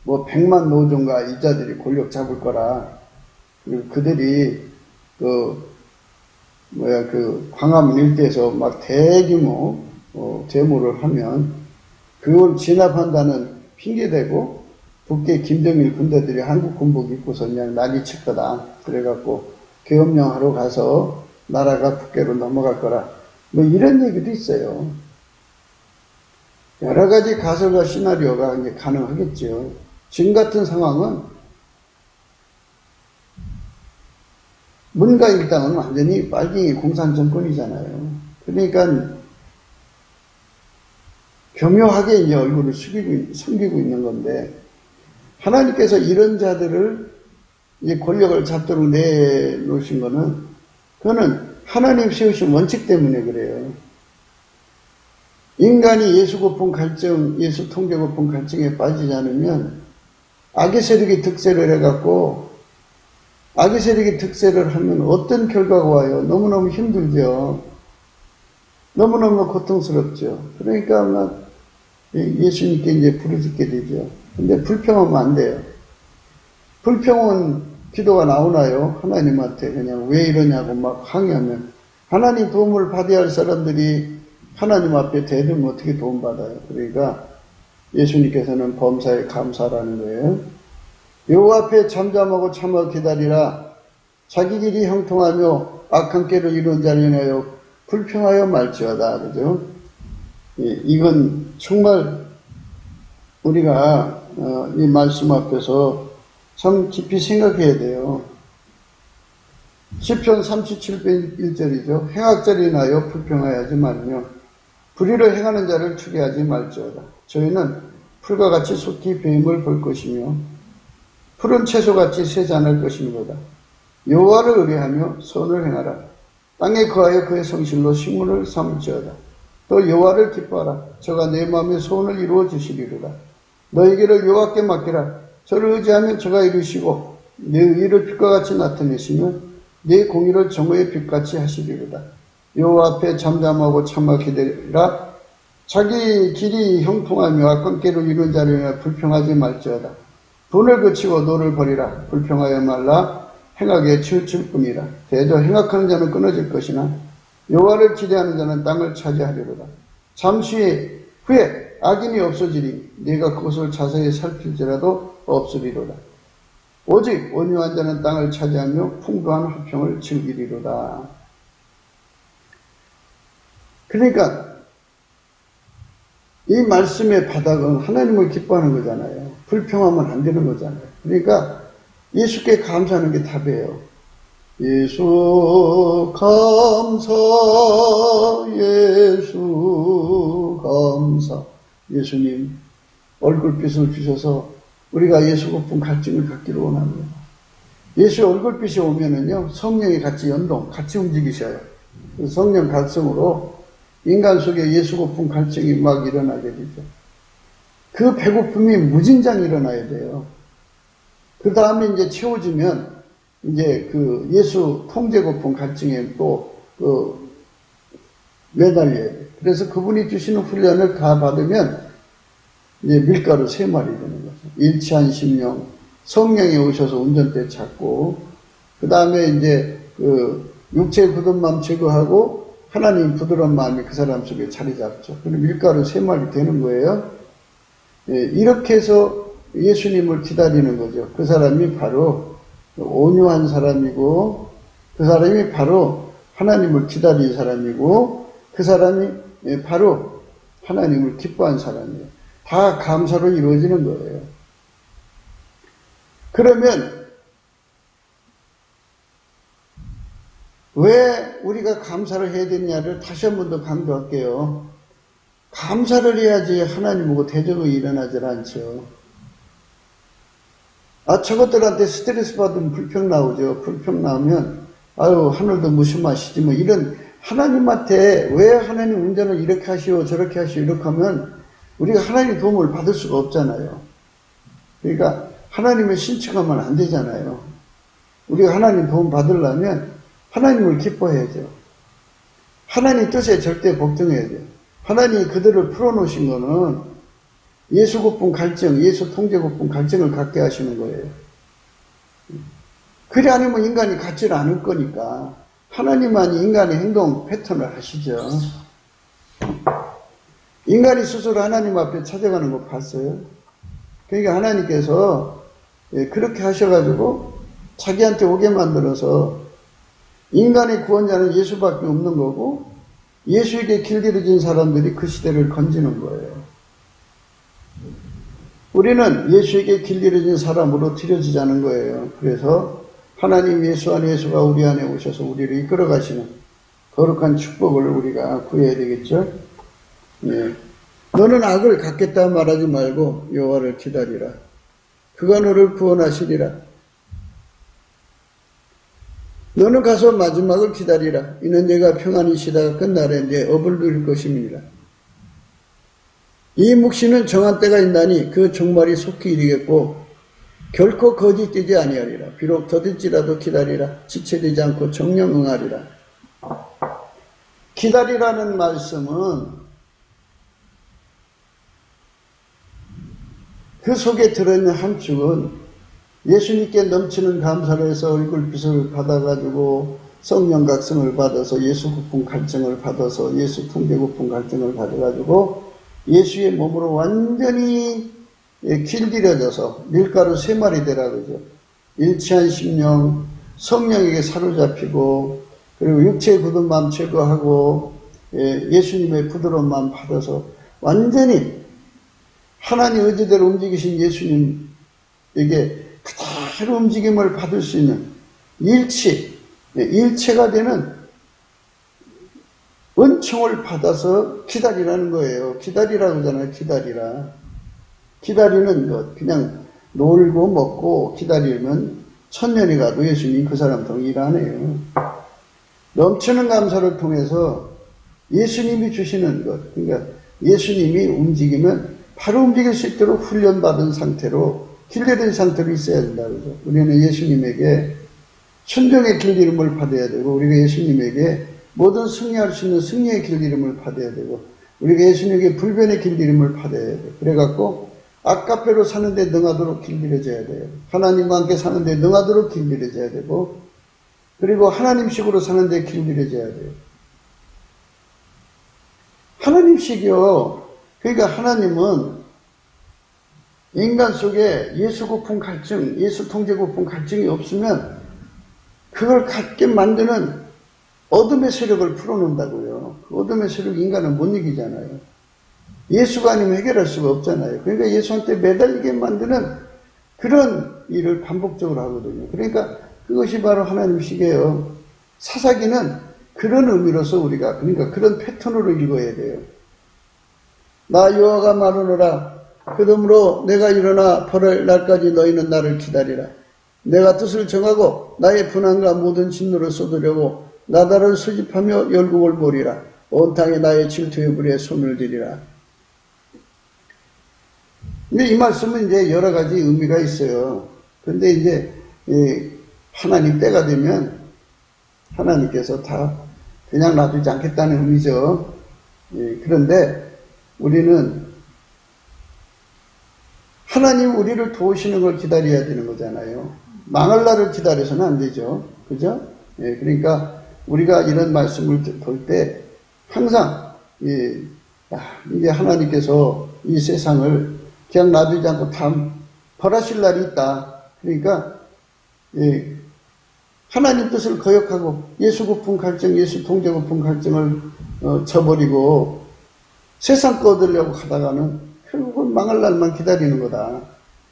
뭐 100만 노종과 이자들이 권력 잡을 거라. 그리고 그들이 광화문 일대에서 막 대규모 데모를 하면 그걸 진압한다는 핑계대고 북계 김정일 군대들이 한국 군복 입고서 그냥 난리 칠 거다. 그래갖고 계엄령하러 가서 나라가 북계로 넘어갈 거라. 뭐 이런 얘기도 있어요. 여러 가지 가설과 시나리오가 이제 가능하겠죠. 지금 같은 상황은 문가 일당은 완전히 빨갱이 공산 정권이잖아요. 그러니까 교묘하게 이제 얼굴을 숨기고 있는 건데 하나님께서 이런 자들을 이제 권력을 잡도록 내놓으신 거는 그거는 하나님 세우신 원칙 때문에 그래요. 인간이 예수 고품 갈증, 예수 통제 고품 갈증에 빠지지 않으면 악의 세력이 득세를 해갖고 악의 세력이 득세를 하면 어떤 결과가 와요? 너무너무 힘들죠. 너무너무 고통스럽죠. 그러니까 예수님께 이제 부르짖게 되죠. 근데 불평하면 안 돼요. 불평은 기도가 나오나요? 하나님한테 그냥 왜 이러냐고 막 항의하면 하나님 도움을 받아야 할 사람들이 하나님 앞에 대들면 어떻게 도움받아요? 그러니까 예수님께서는 범사에 감사라는 거예요. 여호와 앞에 잠잠하고 참아 기다리라. 자기 길이 형통하며 악한 꾀를 이룬 자를 인하여 불평하여 말지어다. 그죠? 이건 정말 우리가 이 말씀 앞에서 참 깊이 생각해야 돼요. 시편 37편 1절이죠. 행악자를 인하여 불평하지 말며 불의를 행하는 자를 추계하지 말지어다. 저희는 풀과 같이 속히 배임을 볼 것이며 푸른 채소같이 새지 않을 것이니로다. 여호와를 의뢰하며 선을 행하라. 땅에 거하여 그의 성실로 식물을 삼을지어다. 또 여호와를 기뻐하라. 저가 내 마음의 소원을 이루어 주시리로다. 너희에게를 여호와께 맡기라. 저를 의지하면 저가 이루시고 내 의를 빛과 같이 나타내시며 내 공의를 정오의 빛같이 하시리로다. 여호와 앞에 잠잠하고 참아 기다리라. 자기 길이 형통하며 악한 꾀를 이룬 자를 인하여 불평하지 말지어다. 돈을 그치고 노를 버리라. 불평하여 말라. 행악에 치우칠 뿐이라. 대저 행악하는 자는 끊어질 것이나 여호와를 기대하는 자는 땅을 차지하리로다. 잠시 후에 악인이 없어지리. 네가 그것을 자세히 살필지라도 없으리로다. 오직 온유한 자는 땅을 차지하며 풍부한 화평을 즐기리로다. 그러니까 이 말씀의 바닥은 하나님을 기뻐하는 거잖아요. 불평하면 안 되는 거잖아요. 그러니까 예수께 감사하는 게 답이에요. 예수 감사, 예수 감사. 예수님 얼굴빛을 주셔서 우리가 예수 고픈 갈증을 갖기를 원합니다. 예수 얼굴빛이 오면은요, 성령이 같이 연동, 같이 움직이셔요. 성령 갈성으로 인간 속에 예수 고픈 갈증이 막 일어나게 되죠. 그 배고픔이 무진장 일어나야 돼요. 그 다음에 이제 채워지면 이제 그 예수 통제 고픈 갈증에 또 매달려야 돼요. 그래서 그분이 주시는 훈련을 다 받으면 이제 밀가루 3마리 되는 거죠. 일치한 심령, 성령이 오셔서 운전대 잡고, 그 다음에 이제 그 육체의 굳은 마음 제거하고 하나님 부드러운 마음이 그 사람 속에 자리 잡죠. 그럼 밀가루 3마리 되는 거예요. 이렇게 해서 예수님을 기다리는 거죠. 그 사람이 바로 온유한 사람이고, 그 사람이 바로 하나님을 기다리는 사람이고, 그 사람이 바로 하나님을 기뻐한 사람이에요. 다 감사로 이루어지는 거예요. 그러면 왜 우리가 감사를 해야 되느냐를 다시 한 번 더 강조할게요. 감사를 해야지 하나님하고 대적이 일어나질 않죠. 저것들한테 스트레스 받으면 불평 나오죠. 불평 나오면 아유 하늘도 무심하시지 뭐 이런 하나님한테 왜 하나님 운전을 이렇게 하시오 저렇게 하시오 이렇게 하면 우리가 하나님 도움을 받을 수가 없잖아요. 그러니까 하나님을 신청하면 안 되잖아요. 우리가 하나님 도움 받으려면 하나님을 기뻐해야죠. 하나님 뜻에 절대 복종해야 돼요. 하나님이 그들을 풀어놓으신 거는 예수 고픈 갈증, 예수 통제 고픈 갈증을 갖게 하시는 거예요. 그래 아니면 인간이 갖지를 않을 거니까 하나님만이 인간의 행동 패턴을 하시죠. 인간이 스스로 하나님 앞에 찾아가는 거 봤어요? 그러니까 하나님께서 그렇게 하셔가지고 자기한테 오게 만들어서 인간의 구원자는 예수밖에 없는 거고 예수에게 길들여진 사람들이 그 시대를 건지는 거예요. 우리는 예수에게 길들여진 사람으로 들여지자는 거예요. 그래서 하나님 예수 안에 예수가 우리 안에 오셔서 우리를 이끌어 가시는 거룩한 축복을 우리가 구해야 되겠죠. 네. 너는 악을 갖겠다 말하지 말고 여호와를 기다리라. 그가 너를 구원하시리라. 너는 가서 마지막을 기다리라. 이는 내가 평안히 쉬다가 끝날에 내 업을 누릴 것임이니라. 이 묵시는 정한 때가 있나니 그 종말이 속히 이르겠고 결코 거짓되지 아니하리라. 비록 더딜지라도 기다리라. 지체되지 않고 정령 응하리라. 기다리라는 말씀은 그 속에 들어있는 한 축은 예수님께 넘치는 감사를 해서 얼굴빛을 받아가지고 성령 각성을 받아서 예수 구품 갈증을 받아서 예수 통제 구품 갈증을 받아가지고 예수의 몸으로 완전히 길들여져서 밀가루 3마리 되라 그러죠. 일치한 심령, 성령에게 사로잡히고 그리고 육체의 굳은 마음 제거하고 예수님의 부드러운 마음 받아서 완전히 하나님 의지대로 움직이신 예수님에게 그대로 움직임을 받을 수 있는 일체가 되는 은총을 받아서 기다리라는 거예요. 기다리라고 하잖아요. 기다리는 것. 그냥 놀고 먹고 기다리면 천년이 가도 예수님 그 사람 더 일 안 해요. 넘치는 감사를 통해서 예수님이 주시는 것. 그러니까 예수님이 움직이면 바로 움직일 수 있도록 훈련받은 상태로 길들인 상태로 있어야 된다. 그죠? 우리는 예수님에게 순종의 길들임을 받아야 되고, 우리가 예수님에게 모든 승리할 수 있는 승리의 길들임을 받아야 되고, 우리가 예수님에게 불변의 길들임을 받아야 돼요. 그래갖고 아까페로 사는데 능하도록 길들여져야 돼요. 하나님과 함께 사는데 능하도록 길들여져야 되고, 그리고 하나님식으로 사는데 길들여져야 돼요. 하나님식이요. 그러니까 하나님은 인간 속에 예수 고품 갈증, 예수 통제 고품 갈증이 없으면 그걸 갖게 만드는 어둠의 세력을 풀어놓는다고요. 그 어둠의 세력 인간은 못 이기잖아요. 예수가 아니면 해결할 수가 없잖아요. 그러니까 예수한테 매달리게 만드는 그런 일을 반복적으로 하거든요. 그러니까 그것이 바로 하나님식이에요. 사사기는 그런 의미로서 우리가, 그러니까 그런 패턴으로 읽어야 돼요. 나 여호와가 말하노라. 그러므로 내가 일어나 벌할 날까지 너희는 나를 기다리라. 내가 뜻을 정하고 나의 분한과 모든 진노를 쏟으려고 나다를 수집하며 열국을 보리라. 온 땅에 나의 질투의 불에 손을 들이라. 근데 이 말씀은 이제 여러 가지 의미가 있어요. 근데 이제 하나님 때가 되면 하나님께서 다 그냥 놔두지 않겠다는 의미죠. 그런데 우리는 하나님 우리를 도우시는 걸 기다려야 되는 거잖아요. 망할 날을 기다려서는 안 되죠. 그죠? 그러니까 우리가 이런 말씀을 볼 때 항상 이제 하나님께서 이 세상을 그냥 놔두지 않고 다 벌하실 날이 있다. 그러니까 하나님 뜻을 거역하고 예수 고품 갈증, 예수 통제 고품 갈증을 저버리고 세상 거 얻으려고 하다가는 결국은 망할 날만 기다리는 거다.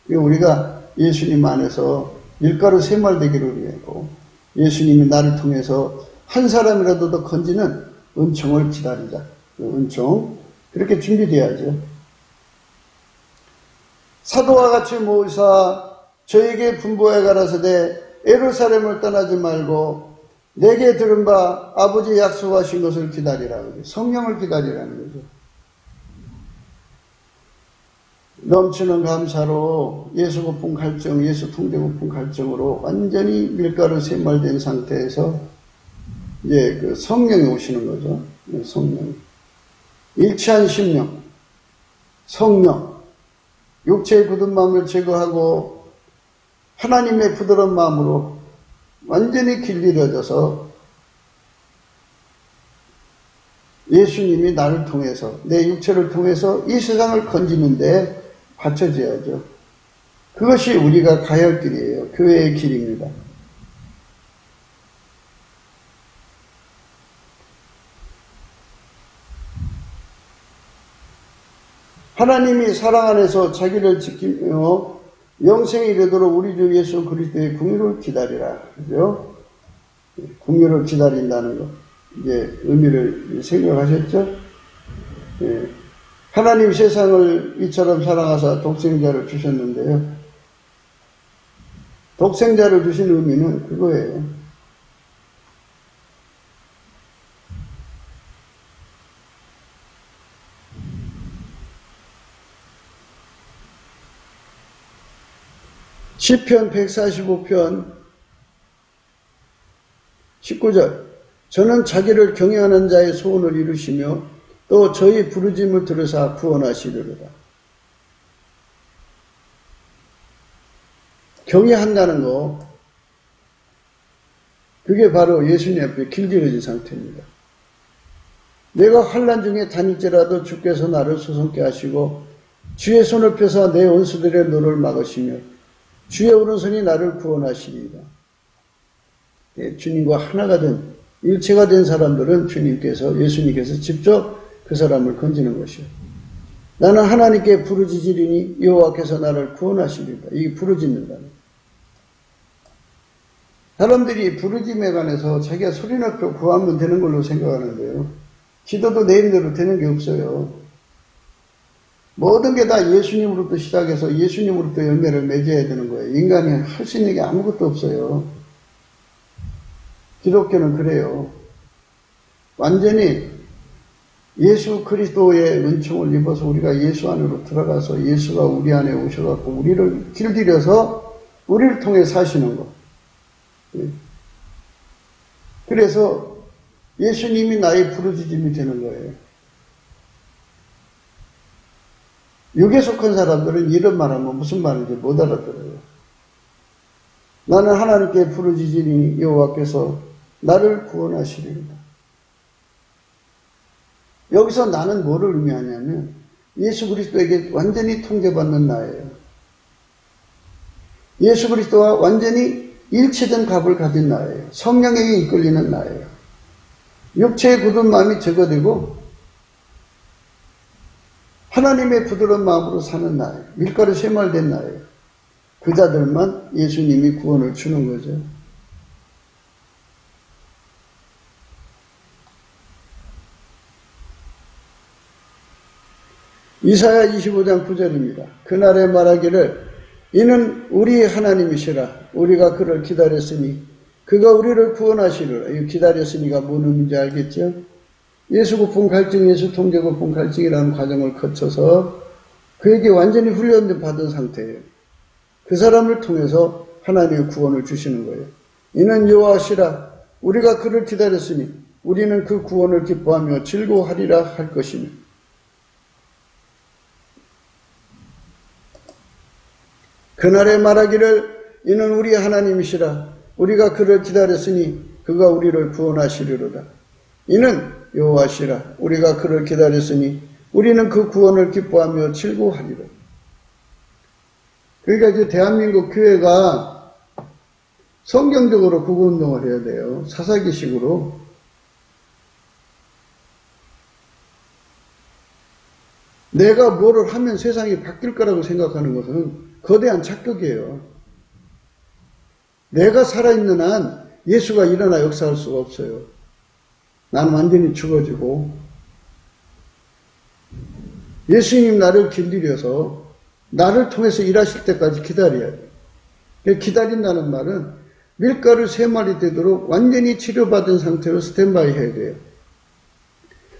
우리가 예수님 안에서 밀가루 3말 되기를 위하고 예수님이 나를 통해서 한 사람이라도 더 건지는 은총을 기다리자. 은총. 그렇게 준비돼야죠. 사도와 같이 모이사 저에게 분부해 가라사대 예루살렘을 떠나지 말고 내게 들은 바 아버지 약속하신 것을 기다리라. 성령을 기다리라는 거죠. 넘치는 감사로 예수 고품 갈증, 예수 통제 고품 갈증으로 완전히 밀가루 3말 된 상태에서 이제 그 성령이 오시는 거죠. 성령. 일치한 심령, 성령, 육체의 굳은 마음을 제거하고 하나님의 부드러운 마음으로 완전히 길들여져서 예수님이 나를 통해서, 내 육체를 통해서 이 세상을 건지는데 받쳐져야죠. 그것이 우리가 가야 할 길이에요. 교회의 길입니다. 하나님이 사랑 안에서 자기를 지키며 영생에 이르도록 우리 주 예수 그리스도의 궁유를 기다리라. 그죠? 궁유를 기다린다는 것. 이제 의미를 생각하셨죠? 하나님 세상을 이처럼 사랑하사 독생자를 주셨는데요. 독생자를 주신 의미는 그거예요. 시편 145편 19절 저는 자기를 경외하는 자의 소원을 이루시며 또 저희 부르짐을 들으사 구원하시리로다. 경외한다는 거, 그게 바로 예수님 앞에 길들여진 상태입니다. 내가 환난 중에 다닐지라도 주께서 나를 소송케 하시고 주의 손을 펴사 내 원수들의 노를 막으시며 주의 오른손이 나를 구원하시리이다. 주님과 하나가 된 일체가 된 사람들은 예수님께서 직접 그 사람을 건지는 것이요. 나는 하나님께 부르짖으리니 여호와께서 나를 구원하시리이다. 이게 부르짖는다는. 사람들이 부르짖음에 관해서 자기가 소리 높여 구하면 되는 걸로 생각하는데요. 기도도 내 힘대로 되는 게 없어요. 모든 게 다 예수님으로부터 시작해서 예수님으로부터 열매를 맺어야 되는 거예요. 인간이 할 수 있는 게 아무것도 없어요. 기독교는 그래요. 완전히 예수 그리스도의 은총을 입어서 우리가 예수 안으로 들어가서 예수가 우리 안에 오셔갖고 우리를 길들여서 우리를 통해 사시는 거. 그래서 예수님이 나의 부르짖음이 되는 거예요. 육에 속한 사람들은 이런 말하면 무슨 말인지 못 알아들어요. 나는 하나님께 부르짖으니 여호와께서 나를 구원하시리이다. 여기서 나는 뭐를 의미하냐면 예수 그리스도에게 완전히 통제받는 나예요. 예수 그리스도와 완전히 일체된 값을 가진 나예요. 성령에게 이끌리는 나예요. 육체의 굳은 마음이 제거되고 하나님의 부드러운 마음으로 사는 나예요. 밀가루 쇠말된 나예요. 그 자들만 예수님이 구원을 주는 거죠. 이사야 25장 9절입니다. 그날에 말하기를 이는 우리 하나님이시라. 우리가 그를 기다렸으니 그가 우리를 구원하시리라. 이 기다렸으니가 뭔 의미인지 알겠죠? 예수 고품 갈증, 예수 통제 고품 갈증이라는 과정을 거쳐서 그에게 완전히 훈련 받은 상태예요. 그 사람을 통해서 하나님의 구원을 주시는 거예요. 이는 여호와시라. 우리가 그를 기다렸으니 우리는 그 구원을 기뻐하며 즐거워하리라 할 것이며. 그날에 말하기를 이는 우리 하나님이시라. 우리가 그를 기다렸으니 그가 우리를 구원하시리로다. 이는 여호와시라. 우리가 그를 기다렸으니 우리는 그 구원을 기뻐하며 즐거워하리라. 그러니까 이제 대한민국 교회가 성경적으로 구원운동을 해야 돼요. 사사기식으로. 내가 뭐를 하면 세상이 바뀔 거라고 생각하는 것은 거대한 착각이에요. 내가 살아있는 한 예수가 일어나 역사할 수가 없어요. 나는 완전히 죽어지고 예수님 나를 길들여서 나를 통해서 일하실 때까지 기다려야 돼요. 기다린다는 말은 밀가루 3마리 되도록 완전히 치료받은 상태로 스탠바이 해야 돼요.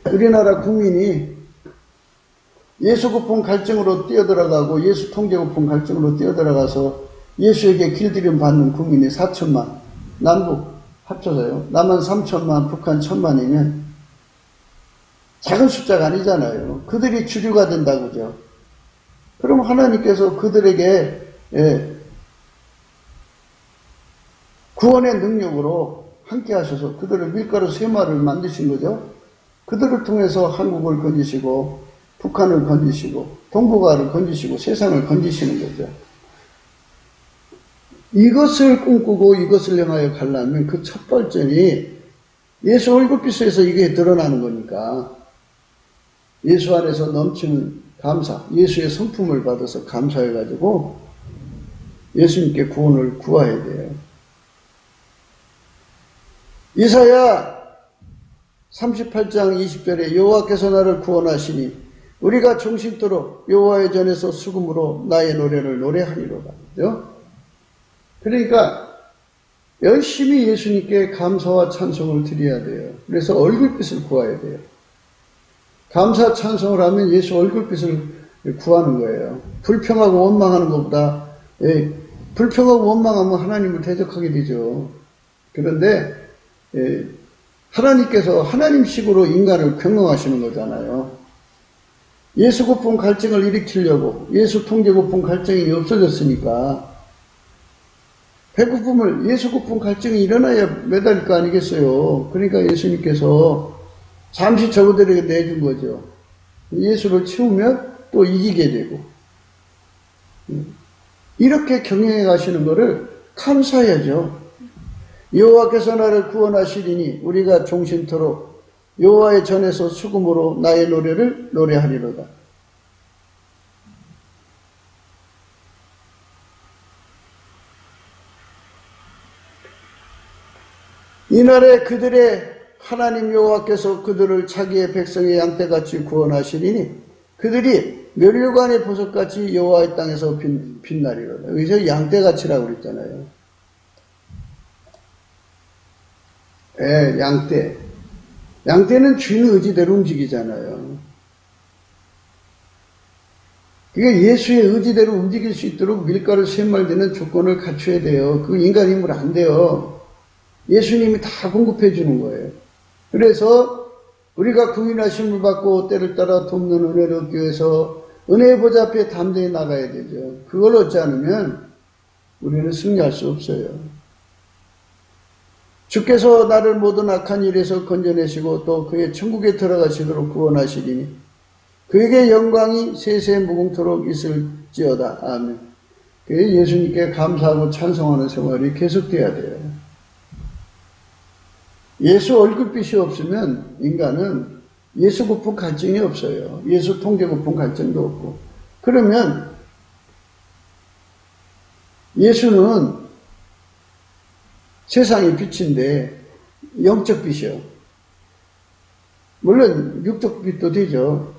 우리나라 국민이 예수 고품 갈증으로 뛰어들어가고 예수 통제 고품 갈증으로 뛰어들어가서 예수에게 길들임 받는 국민이 4천만, 남북 합쳐서요. 남한 3천만, 북한 1,000만이면 작은 숫자가 아니잖아요. 그들이 주류가 된다고죠. 그럼 하나님께서 그들에게 구원의 능력으로 함께 하셔서 그들을 밀가루 3마리를 만드신 거죠. 그들을 통해서 한국을 건지시고 북한을 건지시고 동북아를 건지시고 세상을 건지시는 거죠. 이것을 꿈꾸고 이것을 향하여 가려면 그 첫 발전이 예수 얼굴빛에서 이게 드러나는 거니까 예수 안에서 넘치는 감사, 예수의 성품을 받아서 감사해가지고 예수님께 구원을 구해야 돼요. 이사야 38장 20절에 여호와께서 나를 구원하시니 우리가 종신토록 여호와의 전에서 수금으로 나의 노래를 노래하리로다. 그죠? 그러니까 열심히 예수님께 감사와 찬송을 드려야 돼요. 그래서 얼굴빛을 구해야 돼요. 감사 찬송을 하면 예수 얼굴빛을 구하는 거예요. 불평하고 원망하는 것보다 불평하고 원망하면 하나님을 대적하게 되죠. 그런데 하나님께서 하나님식으로 인간을 경영하시는 거잖아요. 예수 고품 갈증을 일으키려고 예수 통제 고품 갈증이 없어졌으니까 배고픔을, 예수 고품 갈증이 일어나야 매달릴 거 아니겠어요. 그러니까 예수님께서 잠시 저그들에게 내준 거죠. 예수를 채우면 또 이기게 되고. 이렇게 경영해 가시는 것을 감사해야죠. 여호와께서 나를 구원하시리니 우리가 종신토록 여호와의 전에서 수금으로 나의 노래를 노래하리로다. 이날에 그들의 하나님 여호와께서 그들을 자기의 백성의 양떼같이 구원하시리니 그들이 멸류관의 보석같이 여호와의 땅에서 빛나리로다. 여기서 양떼같이라고 그랬잖아요. 양떼. 양떼는 주인 의지대로 움직이잖아요. 그게 예수의 의지대로 움직일 수 있도록 밀가루 3마리 되는 조건을 갖춰야 돼요. 그 인간 힘으로 안 돼요. 예수님이 다 공급해 주는 거예요. 그래서 우리가 구인하심을 받고 때를 따라 돕는 은혜를 얻기 위해서 은혜의 보좌 앞에 담대히 나가야 되죠. 그걸 얻지 않으면 우리는 승리할 수 없어요. 주께서 나를 모든 악한 일에서 건져내시고 또 그의 천국에 들어가시도록 구원하시리니 그에게 영광이 세세 무궁토록 있을지어다. 아멘. 예수님께 감사하고 찬송하는 생활이 계속돼야 돼요. 예수 얼굴빛이 없으면 인간은 예수 고품 갈증이 없어요. 예수 통제 고품 갈증도 없고. 그러면 예수는 세상의 빛인데 영적 빛이요. 물론 육적 빛도 되죠.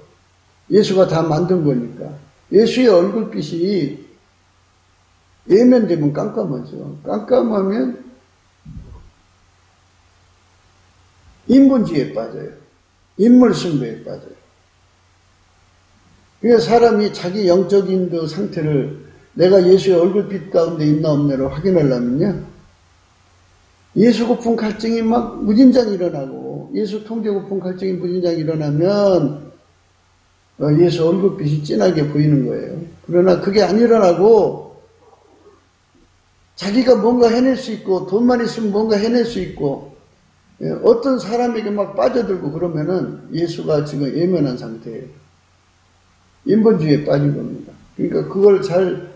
예수가 다 만든 거니까. 예수의 얼굴빛이 예면되면 깜깜하죠. 깜깜하면 인본주의에 빠져요. 인물숭배에 빠져요. 그러니까 사람이 자기 영적인 그 상태를 내가 예수의 얼굴빛 가운데 있나 없나를 확인하려면요. 예수 고품 갈증이 막 무진장 일어나고 예수 통제 고품 갈증이 무진장 일어나면 예수 얼굴빛이 진하게 보이는 거예요. 그러나 그게 안 일어나고 자기가 뭔가 해낼 수 있고 돈만 있으면 뭔가 해낼 수 있고 어떤 사람에게 막 빠져들고 그러면은 예수가 지금 예면한 상태예요. 인본주의에 빠진 겁니다. 그러니까 그걸 잘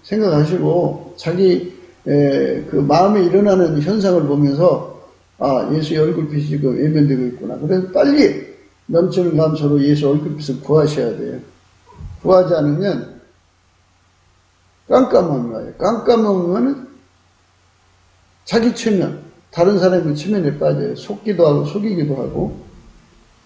생각하시고 자기 그 마음에 일어나는 현상을 보면서 예수의 얼굴빛이 지금 예면되고 있구나. 그래서 빨리 넘치는 감사로 예수 얼굴빛을 구하셔야 돼요. 구하지 않으면 깜깜함이 와요. 깜깜하면 자기 체면, 다른 사람의 체면에 빠져요. 속기도 하고 속이기도 하고.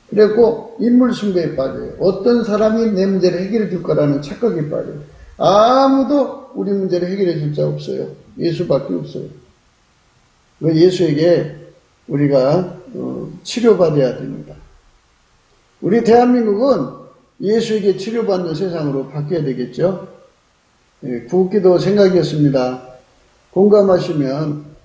그래갖고 인물숭배에 빠져요. 어떤 사람이 내 문제를 해결해 줄 거라는 착각에 빠져요. 아무도 우리 문제를 해결해 줄 자 없어요. 예수밖에 없어요. 예수에게 우리가 치료받아야 됩니다. 우리 대한민국은 예수에게 치료받는 세상으로 바뀌어야 되겠죠. 구기도 생각이었습니다. 공감하시면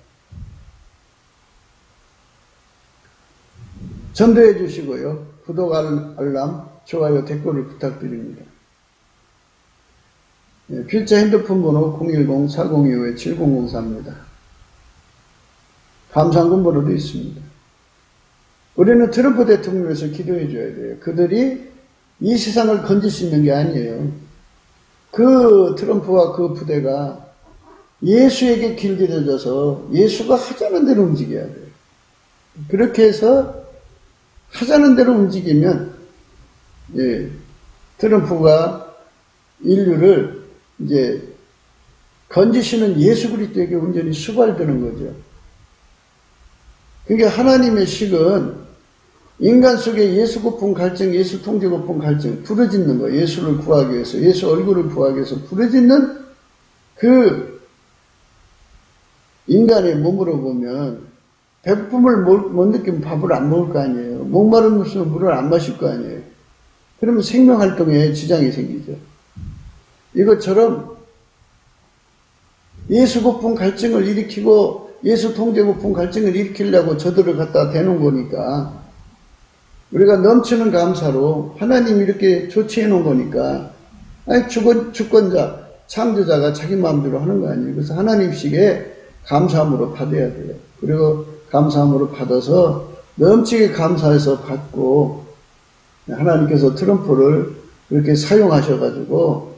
전도해 주시고요. 구독, 알람, 좋아요, 댓글을 부탁드립니다. 필자 핸드폰 번호 010-4025-7004입니다. 감상금 번호도 있습니다. 우리는 트럼프 대통령에서 기도해 줘야 돼요. 그들이 이 세상을 건질 수 있는 게 아니에요. 그 트럼프와 그 부대가 예수에게 길들여져서 예수가 하자는 대로 움직여야 돼요. 그렇게 해서 하자는 대로 움직이면 트럼프가 인류를 이제 건지시는 예수 그리스도에게 온전히 수발되는 거죠. 그러니까 하나님의 식은 인간 속에 예수 고품 갈증, 예수 통제 고품 갈증, 부르짖는 거, 예수를 구하기 위해서, 예수 얼굴을 구하기 위해서 부르짖는 그 인간의 몸으로 보면 배고픔을 못 느끼면 밥을 안 먹을 거 아니에요. 목마른 mus으면 물을 안 마실 거 아니에요. 그러면 생명활동에 지장이 생기죠. 이것처럼 예수 고품 갈증을 일으키고 예수 통제 고품 갈증을 일으키려고 저들을 갖다 대놓은 거니까 우리가 넘치는 감사로 하나님이 이렇게 조치해 놓은 거니까 주권자 창조자가 자기 마음대로 하는 거 아니에요. 그래서 하나님식에 감사함으로 받아야 돼요. 그리고 감사함으로 받아서 넘치게 감사해서 받고, 하나님께서 트럼프를 그렇게 사용하셔가지고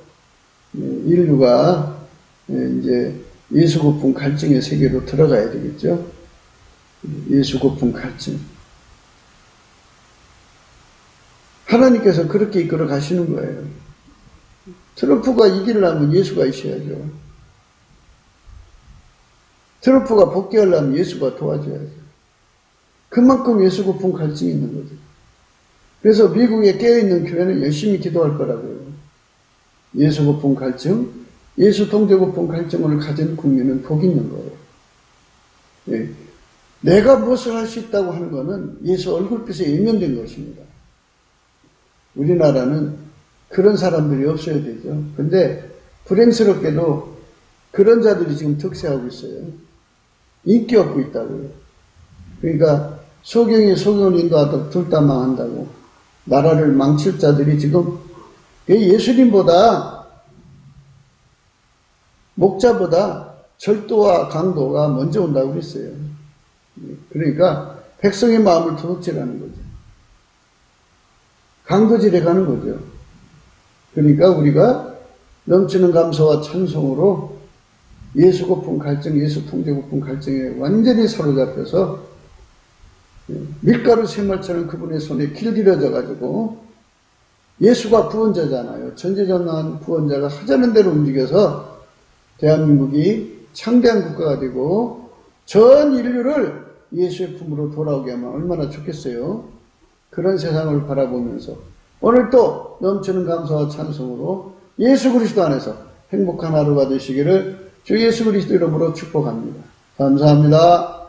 인류가 이제 예수 고품 갈증의 세계로 들어가야 되겠죠. 예수 고품 갈증. 하나님께서 그렇게 이끌어 가시는 거예요. 트럼프가 이기려면 예수가 있어야죠. 트럼프가 복귀하려면 예수가 도와줘야죠. 그만큼 예수 고품 갈증이 있는 거죠. 그래서 미국에 깨어있는 교회는 열심히 기도할 거라고요. 예수 고품 갈증, 예수 통제 고품 갈증을 가진 국민은 복이 있는 거예요. 예. 내가 무엇을 할 수 있다고 하는 것은 예수 얼굴빛에 일면된 것입니다. 우리나라는 그런 사람들이 없어야 되죠. 근데 불행스럽게도 그런 자들이 지금 득세하고 있어요. 인기 얻고 있다고요. 그러니까 소경이 소경을 인도하다 둘 다 망한다고. 나라를 망칠 자들이 지금 예수님보다, 목자보다 절도와 강도가 먼저 온다고 그랬어요. 그러니까 백성의 마음을 도둑질하는 거죠. 강도질해 가는 거죠. 그러니까 우리가 넘치는 감사와 찬송으로 예수 고품 갈증, 예수 통제 고품 갈증에 완전히 사로잡혀서 밀가루 샘말처럼 그분의 손에 길들여져 가지고, 예수가 구원자잖아요. 전지전능한 구원자가 하자는 대로 움직여서 대한민국이 창대한 국가가 되고 전 인류를 예수의 품으로 돌아오게 하면 얼마나 좋겠어요. 그런 세상을 바라보면서 오늘 또 넘치는 감사와 찬송으로 예수 그리스도 안에서 행복한 하루가 되시기를 주 예수 그리스도 이름으로 축복합니다. 감사합니다.